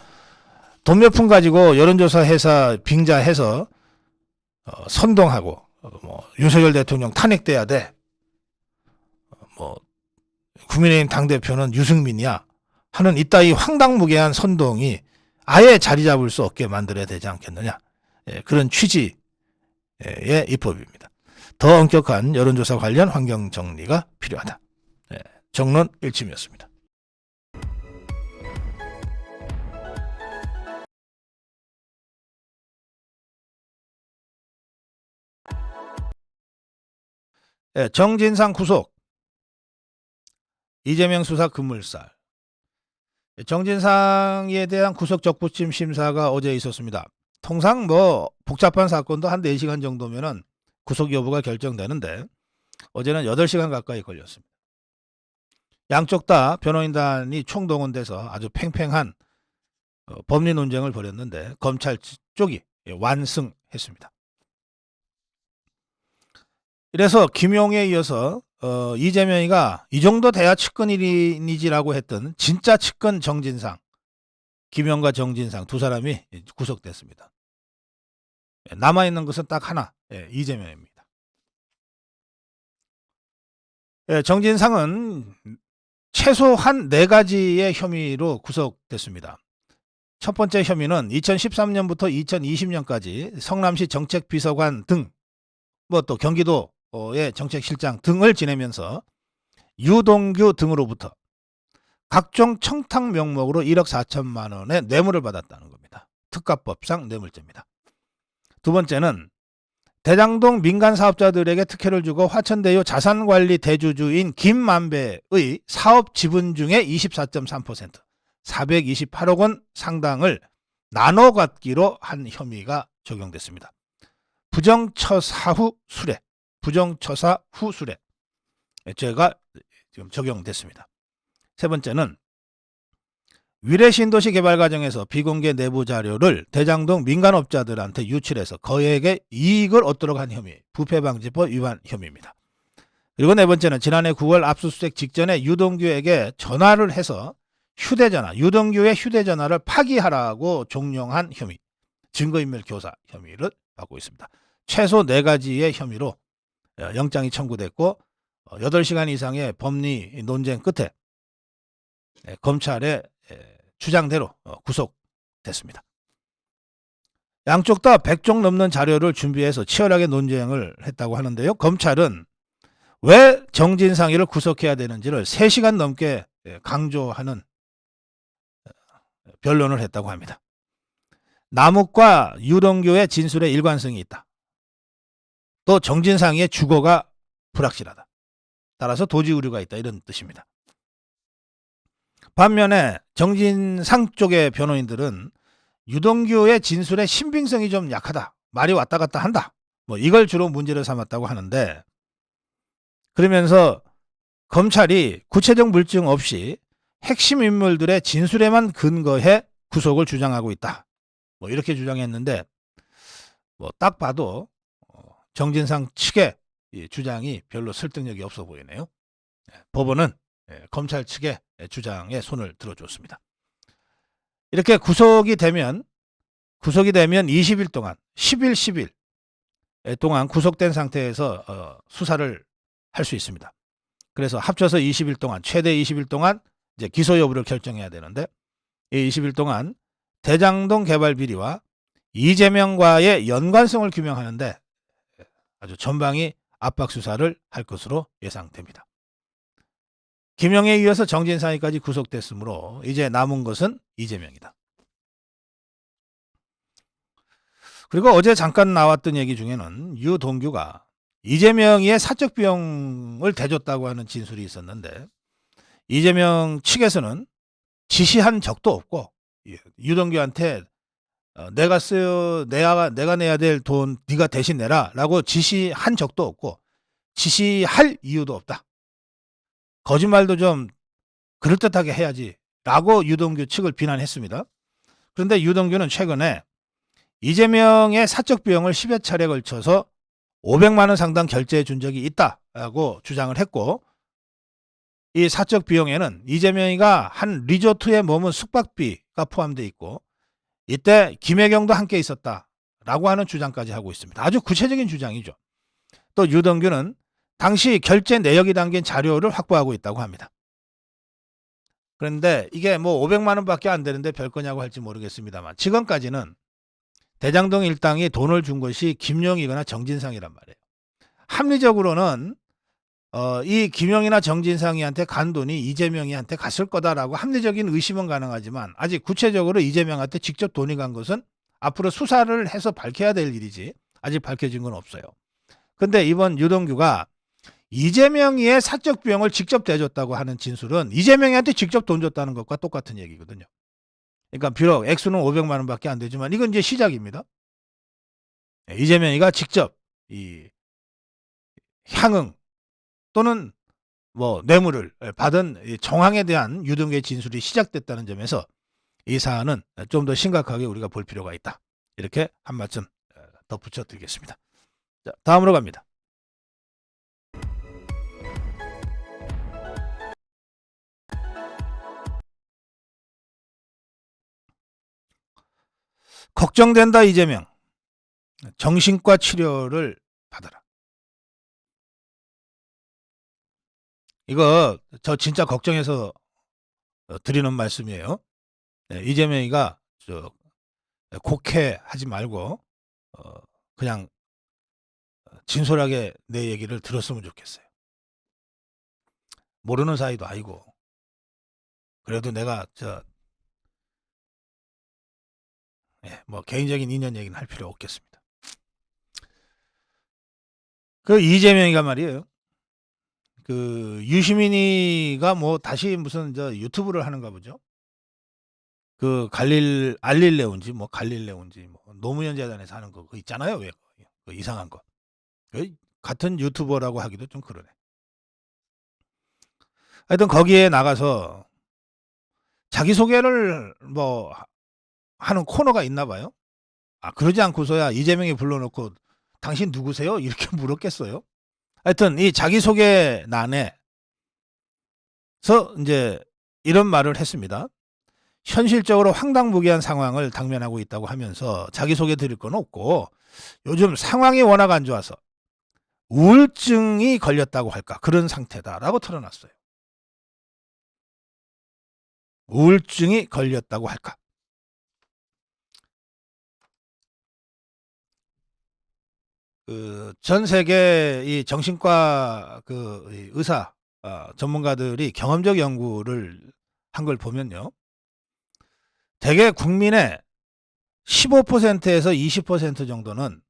돈 몇 푼 가지고 여론조사 회사 빙자해서 선동하고 윤석열 대통령 탄핵돼야 돼, 국민의힘 당대표는 유승민이야 하는 이따위 황당무계한 선동이 아예 자리 잡을 수 없게 만들어야 되지 않겠느냐, 그런 취지의 입법입니다. 더 엄격한 여론조사 관련 환경 정리가 필요하다. 정론 일침이었습니다. 정진상 구속, 이재명 수사 급물살. 정진상에 대한 구속 적부심 심사가 어제 있었습니다. 통상 복잡한 사건도 한 4시간 정도면은 구속 여부가 결정되는데 어제는 8시간 가까이 걸렸습니다. 양쪽 다 변호인단이 총동원돼서 아주 팽팽한 법리 논쟁을 벌였는데 검찰 쪽이 완승했습니다. 그래서 김용에 이어서 이재명이가 이 정도 돼야 측근일인이지라고 했던 진짜 측근 정진상, 김용과 정진상 두 사람이 구속됐습니다. 남아있는 것은 딱 하나, 이재명입니다. 정진상은 최소한 4가지의 혐의로 구속됐습니다. 첫 번째 혐의는 2013년부터 2020년까지 성남시 정책비서관 등, 또 경기도의 정책실장 등을 지내면서 유동규 등으로부터 각종 청탁 명목으로 1억 4천만 원의 뇌물을 받았다는 겁니다. 특가법상 뇌물죄입니다. 두 번째는 대장동 민간 사업자들에게 특혜를 주고 화천대유 자산관리 대주주인 김만배의 사업 지분 중에 24.3%, 428억 원 상당을 나눠 갖기로 한 혐의가 적용됐습니다. 부정처사 후 수뢰, 부정처사 후 수뢰 죄가 지금 적용됐습니다. 세 번째는 위례신도시 개발 과정에서 비공개 내부 자료를 대장동 민간업자들한테 유출해서 거액의 이익을 얻도록 한 혐의, 부패방지법 위반 혐의입니다. 그리고 네 번째는 지난해 9월 압수수색 직전에 유동규에게 전화를 해서 유동규의 휴대전화를 파기하라고 종용한 혐의, 증거인멸 교사 혐의를 받고 있습니다. 최소 4가지의 혐의로 영장이 청구됐고 8시간 이상의 법리 논쟁 끝에 검찰의 주장대로 구속됐습니다. 양쪽 다 100쪽 넘는 자료를 준비해서 치열하게 논쟁을 했다고 하는데요. 검찰은 왜 정진상이를 구속해야 되는지를 3시간 넘게 강조하는 변론을 했다고 합니다. 남욱과 유동규의 진술에 일관성이 있다. 또 정진상의 주거가 불확실하다. 따라서 도지 우려가 있다. 이런 뜻입니다. 반면에 정진상 쪽의 변호인들은 유동규의 진술의 신빙성이 좀 약하다. 말이 왔다 갔다 한다. 이걸 주로 문제를 삼았다고 하는데, 그러면서 검찰이 구체적 물증 없이 핵심 인물들의 진술에만 근거해 구속을 주장하고 있다. 이렇게 주장했는데, 딱 봐도 정진상 측의 주장이 별로 설득력이 없어 보이네요. 법원은 검찰 측의 주장에 손을 들어줬습니다. 이렇게 구속이 되면 20일 동안 10일 동안 구속된 상태에서 수사를 할 수 있습니다. 그래서 합쳐서 20일 동안, 최대 20일 동안 이제 기소 여부를 결정해야 되는데, 이 20일 동안 대장동 개발 비리와 이재명과의 연관성을 규명하는데 아주 전방위 압박 수사를 할 것으로 예상됩니다. 김영애에 이어서 정진상이까지 구속됐으므로 이제 남은 것은 이재명이다. 그리고 어제 잠깐 나왔던 얘기 중에는 유동규가 이재명이의 사적 비용을 대줬다고 하는 진술이 있었는데, 이재명 측에서는 지시한 적도 없고 유동규한테 내가 내야 될 돈 네가 대신 내라라고 지시한 적도 없고 지시할 이유도 없다. 거짓말도 좀 그럴듯하게 해야지 라고 유동규 측을 비난했습니다. 그런데 유동규는 최근에 이재명의 사적 비용을 10여 차례 걸쳐서 500만 원 상당 결제해 준 적이 있다라고 주장을 했고, 이 사적 비용에는 이재명이가 한 리조트에 머문 숙박비가 포함되어 있고 이때 김혜경도 함께 있었다라고 하는 주장까지 하고 있습니다. 아주 구체적인 주장이죠. 또 유동규는 당시 결제 내역이 담긴 자료를 확보하고 있다고 합니다. 그런데 이게 500만 원밖에 안 되는데 별 거냐고 할지 모르겠습니다만, 지금까지는 대장동 일당이 돈을 준 것이 김용이거나 정진상이란 말이에요. 합리적으로는 이 김용이나 정진상이한테 간 돈이 이재명이한테 갔을 거다라고 합리적인 의심은 가능하지만, 아직 구체적으로 이재명한테 직접 돈이 간 것은 앞으로 수사를 해서 밝혀야 될 일이지 아직 밝혀진 건 없어요. 근데 이번 유동규가 이재명이의 사적 비용을 직접 대줬다고 하는 진술은 이재명이한테 직접 돈 줬다는 것과 똑같은 얘기거든요. 그러니까 비록 액수는 500만 원밖에 안 되지만 이건 이제 시작입니다. 이재명이가 직접 이 향응 또는 뇌물을 받은 정황에 대한 유동규의 진술이 시작됐다는 점에서 이 사안은 좀 더 심각하게 우리가 볼 필요가 있다. 이렇게 한 말씀 덧붙여 드리겠습니다. 자, 다음으로 갑니다. 걱정된다 이재명. 정신과 치료를 받아라. 이거 저 진짜 걱정해서 드리는 말씀이에요. 이재명이가 곡해하지 말고 그냥 진솔하게 내 얘기를 들었으면 좋겠어요. 모르는 사이도 아니고 그래도 내가 뭐 개인적인 인연 얘기는 할 필요 없겠습니다. 그 이재명이가 말이에요. 그 유시민이가 뭐 다시 무슨 유튜브를 하는가 보죠. 그 알릴레온지 뭐 갈릴레온지 뭐 노무현 재단에서 하는 거 있잖아요. 왜 그 이상한 거. 같은 유튜버라고 하기도 좀 그러네. 하여튼 거기에 나가서 자기소개를 뭐 하는 코너가 있나 봐요. 그러지 않고서야 이재명이 불러놓고 당신 누구세요? 이렇게 물었겠어요. 하여튼 이 자기소개란에서 이제 이런 말을 했습니다. 현실적으로 황당무계한 상황을 당면하고 있다고 하면서 자기소개 드릴 건 없고 요즘 상황이 워낙 안 좋아서 우울증이 걸렸다고 할까 그런 상태다라고 털어놨어요. 우울증이 걸렸다고 할까. 전 세계 이 정신과 의사 전문가들이 경험적 연구를 한 걸 보면요. 대개 국민의 15%에서 20% 정도는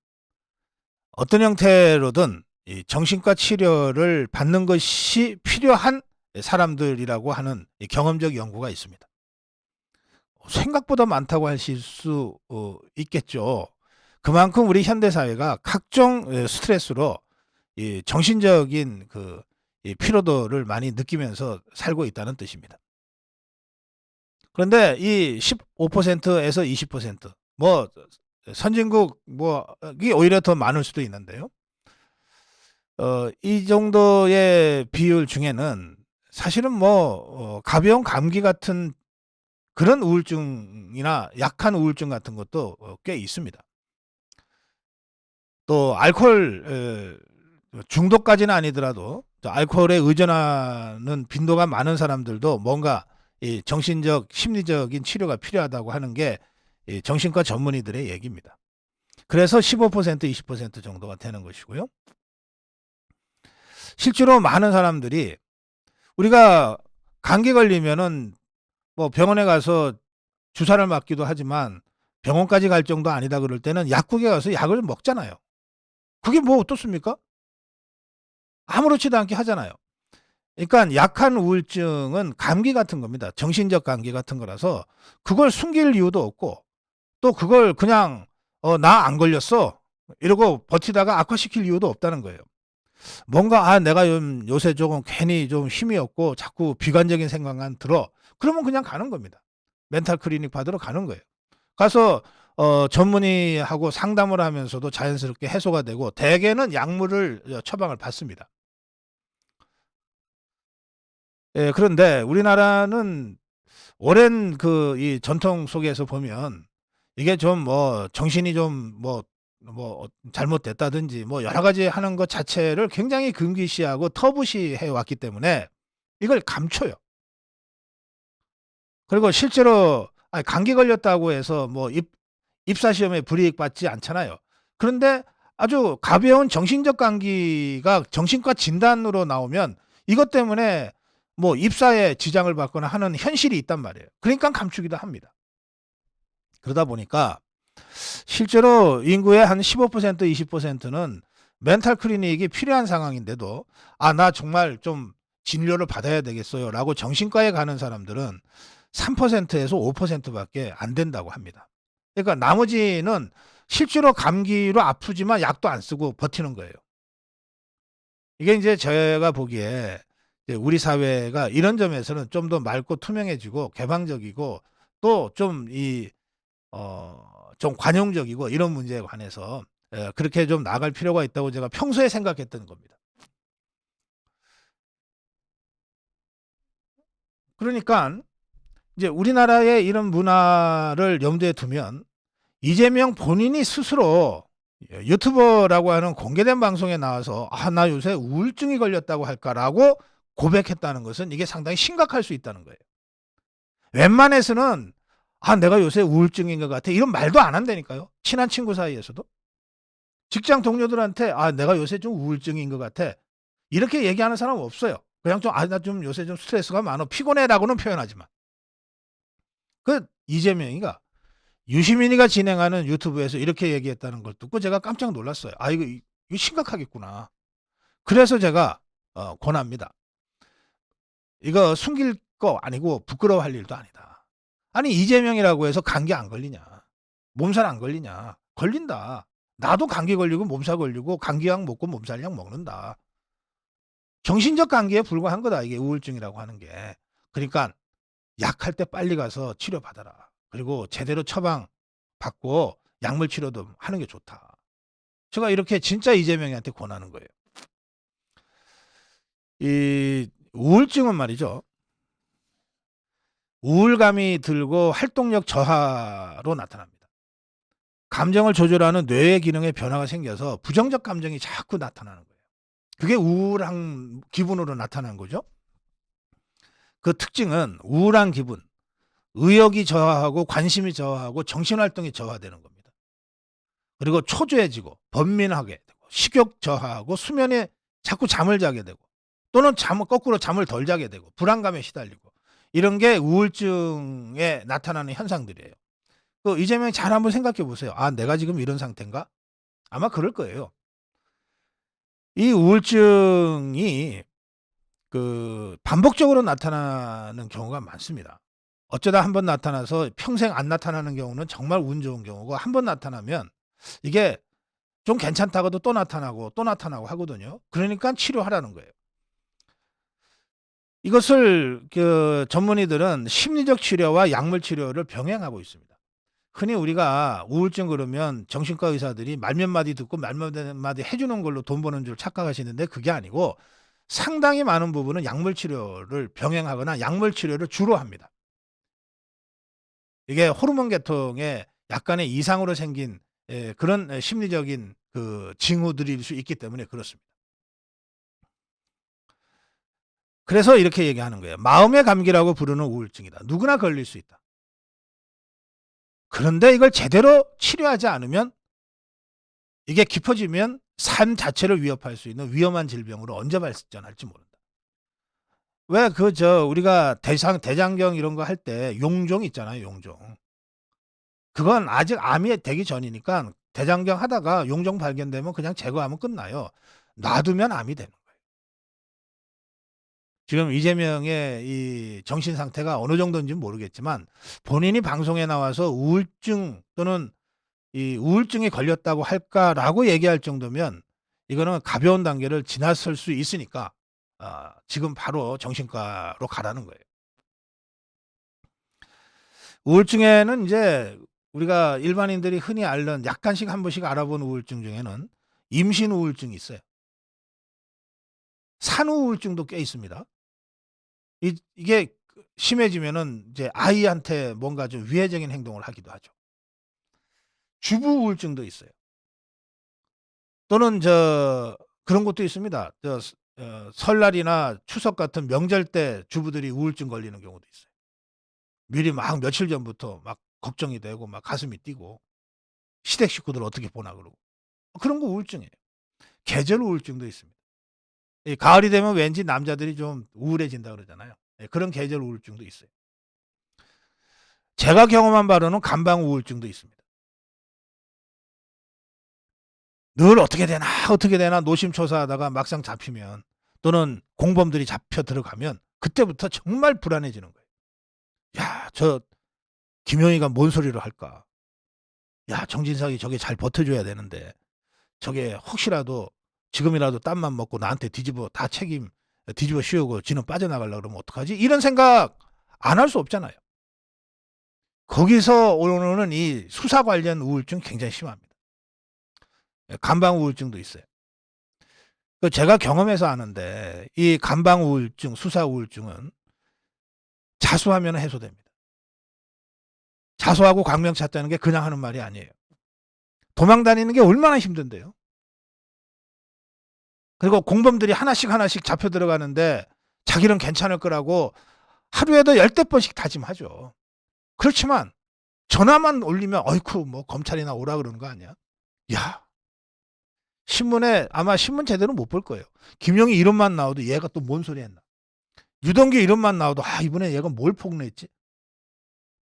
어떤 형태로든 이 정신과 치료를 받는 것이 필요한 사람들이라고 하는 이 경험적 연구가 있습니다. 생각보다 많다고 하실 수 있겠죠. 그만큼 우리 현대사회가 각종 스트레스로 이 정신적인 이 피로도를 많이 느끼면서 살고 있다는 뜻입니다. 그런데 이 15%에서 20%뭐 선진국 뭐이 오히려 더 많을 수도 있는데요. 이 정도의 비율 중에는 사실은 뭐 가벼운 감기 같은 그런 우울증이나 약한 우울증 같은 것도 꽤 있습니다. 또 알코올 중독까지는 아니더라도 알코올에 의존하는 빈도가 많은 사람들도 뭔가 이 정신적 심리적인 치료가 필요하다고 하는 게 이 정신과 전문의들의 얘기입니다. 그래서 15% 20% 정도가 되는 것이고요. 실제로 많은 사람들이 우리가 감기 걸리면은 뭐 병원에 가서 주사를 맞기도 하지만 병원까지 갈 정도 아니다 그럴 때는 약국에 가서 약을 먹잖아요. 그게 뭐 어떻습니까? 아무렇지도 않게 하잖아요. 그러니까 약한 우울증은 감기 같은 겁니다. 정신적 감기 같은 거라서 그걸 숨길 이유도 없고 또 그걸 그냥 나 안 걸렸어 이러고 버티다가 악화시킬 이유도 없다는 거예요. 뭔가 내가 요새 조금 괜히 좀 힘이 없고 자꾸 비관적인 생각만 들어. 그러면 그냥 가는 겁니다. 멘탈 클리닉 받으러 가는 거예요. 가서 전문의하고 상담을 하면서도 자연스럽게 해소가 되고 대개는 약물을 처방을 받습니다. 그런데 우리나라는 오랜 이 전통 속에서 보면 이게 좀 뭐 정신이 좀 뭐 잘못됐다든지 뭐 여러 가지 하는 것 자체를 굉장히 금기시하고 터부시해 왔기 때문에 이걸 감춰요. 그리고 실제로 감기 걸렸다고 해서 뭐 입사 시험에 불이익 받지 않잖아요. 그런데 아주 가벼운 정신적 감기가 정신과 진단으로 나오면 이것 때문에 뭐 입사에 지장을 받거나 하는 현실이 있단 말이에요. 그러니까 감추기도 합니다. 그러다 보니까 실제로 인구의 한 15% 20%는 멘탈 클리닉이 필요한 상황인데도 나 정말 좀 진료를 받아야 되겠어요 라고 정신과에 가는 사람들은 3%에서 5%밖에 안 된다고 합니다. 그러니까 나머지는 실제로 감기로 아프지만 약도 안 쓰고 버티는 거예요. 이게 이제 제가 보기에 이제 우리 사회가 이런 점에서는 좀 더 맑고 투명해지고 개방적이고 또 좀 관용적이고 이런 문제에 관해서 그렇게 좀 나갈 필요가 있다고 제가 평소에 생각했던 겁니다. 그러니까 이제 우리나라의 이런 문화를 염두에 두면 이재명 본인이 스스로 유튜버라고 하는 공개된 방송에 나와서 나 요새 우울증이 걸렸다고 할까라고 고백했다는 것은 이게 상당히 심각할 수 있다는 거예요. 웬만해서는 내가 요새 우울증인 것 같아 이런 말도 안 한다니까요. 친한 친구 사이에서도. 직장 동료들한테 내가 요새 좀 우울증인 것 같아 이렇게 얘기하는 사람은 없어요. 그냥 나 좀 요새 좀 스트레스가 많아 피곤해라고는 표현하지만. 이재명이가 유시민이가 진행하는 유튜브에서 이렇게 얘기했다는 걸 듣고 제가 깜짝 놀랐어요. 이거 심각하겠구나. 그래서 제가 권합니다. 이거 숨길 거 아니고 부끄러워할 일도 아니다. 아니 이재명이라고 해서 감기 안 걸리냐. 몸살 안 걸리냐. 걸린다. 나도 감기 걸리고 몸살 걸리고 감기약 먹고 몸살약 먹는다. 정신적 감기에 불과한 거다. 이게 우울증이라고 하는 게. 그러니까 약할 때 빨리 가서 치료받아라. 그리고 제대로 처방받고 약물 치료도 하는 게 좋다. 제가 이렇게 진짜 이재명이한테 권하는 거예요. 이 우울증은 말이죠. 우울감이 들고 활동력 저하로 나타납니다. 감정을 조절하는 뇌의 기능에 변화가 생겨서 부정적 감정이 자꾸 나타나는 거예요. 그게 우울한 기분으로 나타나는 거죠. 그 특징은 우울한 기분, 의욕이 저하하고 관심이 저하하고 정신활동이 저하되는 겁니다. 그리고 초조해지고 번민하게 되고 식욕 저하하고 수면에 자꾸 잠을 자게 되고 또는 거꾸로 잠을 덜 자게 되고 불안감에 시달리고 이런 게 우울증에 나타나는 현상들이에요. 이재명 잘 한번 생각해 보세요. 내가 지금 이런 상태인가? 아마 그럴 거예요. 이 우울증이 반복적으로 나타나는 경우가 많습니다. 어쩌다 한번 나타나서 평생 안 나타나는 경우는 정말 운 좋은 경우고 한번 나타나면 이게 좀 괜찮다가도 또 나타나고 하거든요. 그러니까 치료하라는 거예요. 이것을 전문의들은 심리적 치료와 약물 치료를 병행하고 있습니다. 흔히 우리가 우울증 그러면 정신과 의사들이 말 몇 마디 듣고 말 몇 마디 해주는 걸로 돈 버는 줄 착각하시는데 그게 아니고 상당히 많은 부분은 약물 치료를 병행하거나 약물 치료를 주로 합니다. 이게 호르몬 계통에 약간의 이상으로 생긴 그런 심리적인 징후들일 수 있기 때문에 그렇습니다. 그래서 이렇게 얘기하는 거예요. 마음의 감기라고 부르는 우울증이다. 누구나 걸릴 수 있다. 그런데 이걸 제대로 치료하지 않으면 이게 깊어지면 삶 자체를 위협할 수 있는 위험한 질병으로 언제 발전할지 모른다. 왜 우리가 대장경 이런 거 할 때 용종 있잖아요. 용종. 그건 아직 암이 되기 전이니까 대장경 하다가 용종 발견되면 그냥 제거하면 끝나요. 놔두면 암이 되는 거예요. 지금 이재명의 이 정신 상태가 어느 정도인지는 모르겠지만 본인이 방송에 나와서 우울증 또는 이 우울증에 걸렸다고 할까라고 얘기할 정도면 이거는 가벼운 단계를 지났을 수 있으니까 지금 바로 정신과로 가라는 거예요. 우울증에는 이제 우리가 일반인들이 흔히 앓는 약간씩 한 번씩 알아본 우울증 중에는 임신 우울증이 있어요. 산후 우울증도 꽤 있습니다. 이게 심해지면은 이제 아이한테 뭔가 좀 위해적인 행동을 하기도 하죠. 주부 우울증도 있어요. 또는 그런 것도 있습니다. 설날이나 추석 같은 명절 때 주부들이 우울증 걸리는 경우도 있어요. 미리 막 며칠 전부터 막 걱정이 되고 막 가슴이 뛰고 시댁 식구들 어떻게 보나 그러고 그런 거 우울증이에요. 계절 우울증도 있습니다. 가을이 되면 왠지 남자들이 좀 우울해진다 그러잖아요. 그런 계절 우울증도 있어요. 제가 경험한 바로는 감방 우울증도 있습니다. 늘 어떻게 되나 노심초사하다가 막상 잡히면 또는 공범들이 잡혀 들어가면 그때부터 정말 불안해지는 거예요. 야, 김용희가 뭔 소리를 할까? 야, 정진석이 저게 잘 버텨줘야 되는데 저게 혹시라도 지금이라도 땀만 먹고 나한테 뒤집어 씌우고 지는 빠져나가려고 그러면 어떡하지? 이런 생각 안 할 수 없잖아요. 거기서 오는 이 수사 관련 우울증 굉장히 심합니다. 감방 우울증도 있어요. 제가 경험해서 아는데 이 감방 우울증, 수사 우울증은 자수하면 해소됩니다. 자수하고 광명 찾자는 게 그냥 하는 말이 아니에요. 도망 다니는 게 얼마나 힘든데요. 그리고 공범들이 하나씩 하나씩 잡혀 들어가는데 자기는 괜찮을 거라고 하루에도 10대 번씩 다짐하죠. 그렇지만 전화만 올리면 어이쿠 뭐 검찰이나 오라 그러는 거 아니야? 야, 신문에 아마 신문 제대로 못 볼 거예요. 김영희 이름만 나와도 얘가 또 뭔 소리 했나? 유동규 이름만 나와도 아 이번에 얘가 뭘 폭로했지?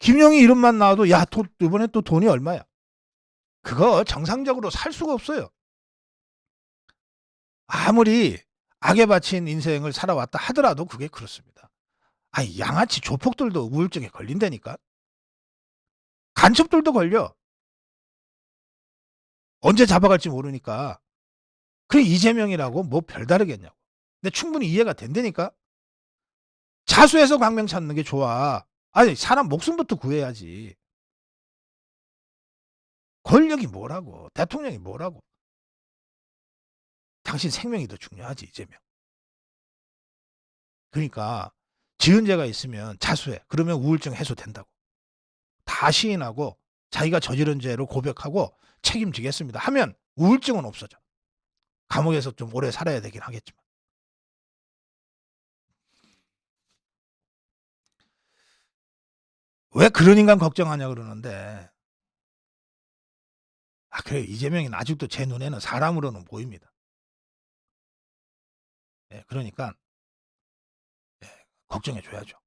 김영희 이름만 나와도 야 이번에 또 돈이 얼마야? 그거 정상적으로 살 수가 없어요. 아무리 악에 바친 인생을 살아왔다 하더라도 그게 그렇습니다. 아니 양아치 조폭들도 우울증에 걸린다니까. 간첩들도 걸려. 언제 잡아갈지 모르니까. 그래 이재명이라고 뭐 별다르겠냐고. 근데 충분히 이해가 된다니까. 자수해서 광명 찾는 게 좋아. 아니 사람 목숨부터 구해야지. 권력이 뭐라고. 대통령이 뭐라고. 당신 생명이 더 중요하지 이재명. 그러니까 지은 죄가 있으면 자수해. 그러면 우울증 해소된다고. 다 시인하고 자기가 저지른 죄로 고백하고 책임지겠습니다 하면 우울증은 없어져. 감옥에서 좀 오래 살아야 되긴 하겠지만. 왜 그런 인간 걱정하냐 그러는데 아 그래 이재명이 아직도 제 눈에는 사람으로는 보입니다. 예, 그러니까 예, 걱정해 줘야죠.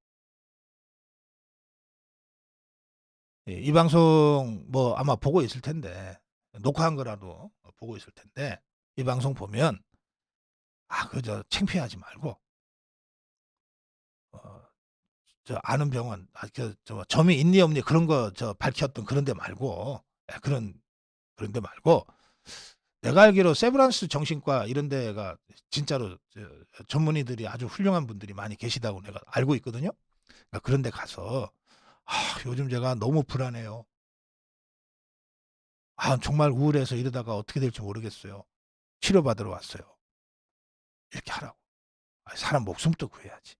예, 이 방송 뭐 아마 보고 있을 텐데 녹화한 거라도 보고 있을 텐데 이 방송 보면 아 그저 창피하지 말고 어, 저 아는 병원 저 점이 있니 없니 그런 거 저 밝혔던 그런 데 말고 예, 그런 데 말고 내가 알기로 세브란스 정신과 이런 데가 진짜로 전문의들이 아주 훌륭한 분들이 많이 계시다고 내가 알고 있거든요. 그러니까 그런 데 가서 아, 요즘 제가 너무 불안해요. 아, 정말 우울해서 이러다가 어떻게 될지 모르겠어요. 치료받으러 왔어요. 이렇게 하라고. 아, 사람 목숨부터 구해야지.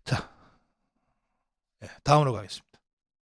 자, 예, 다음으로 가겠습니다.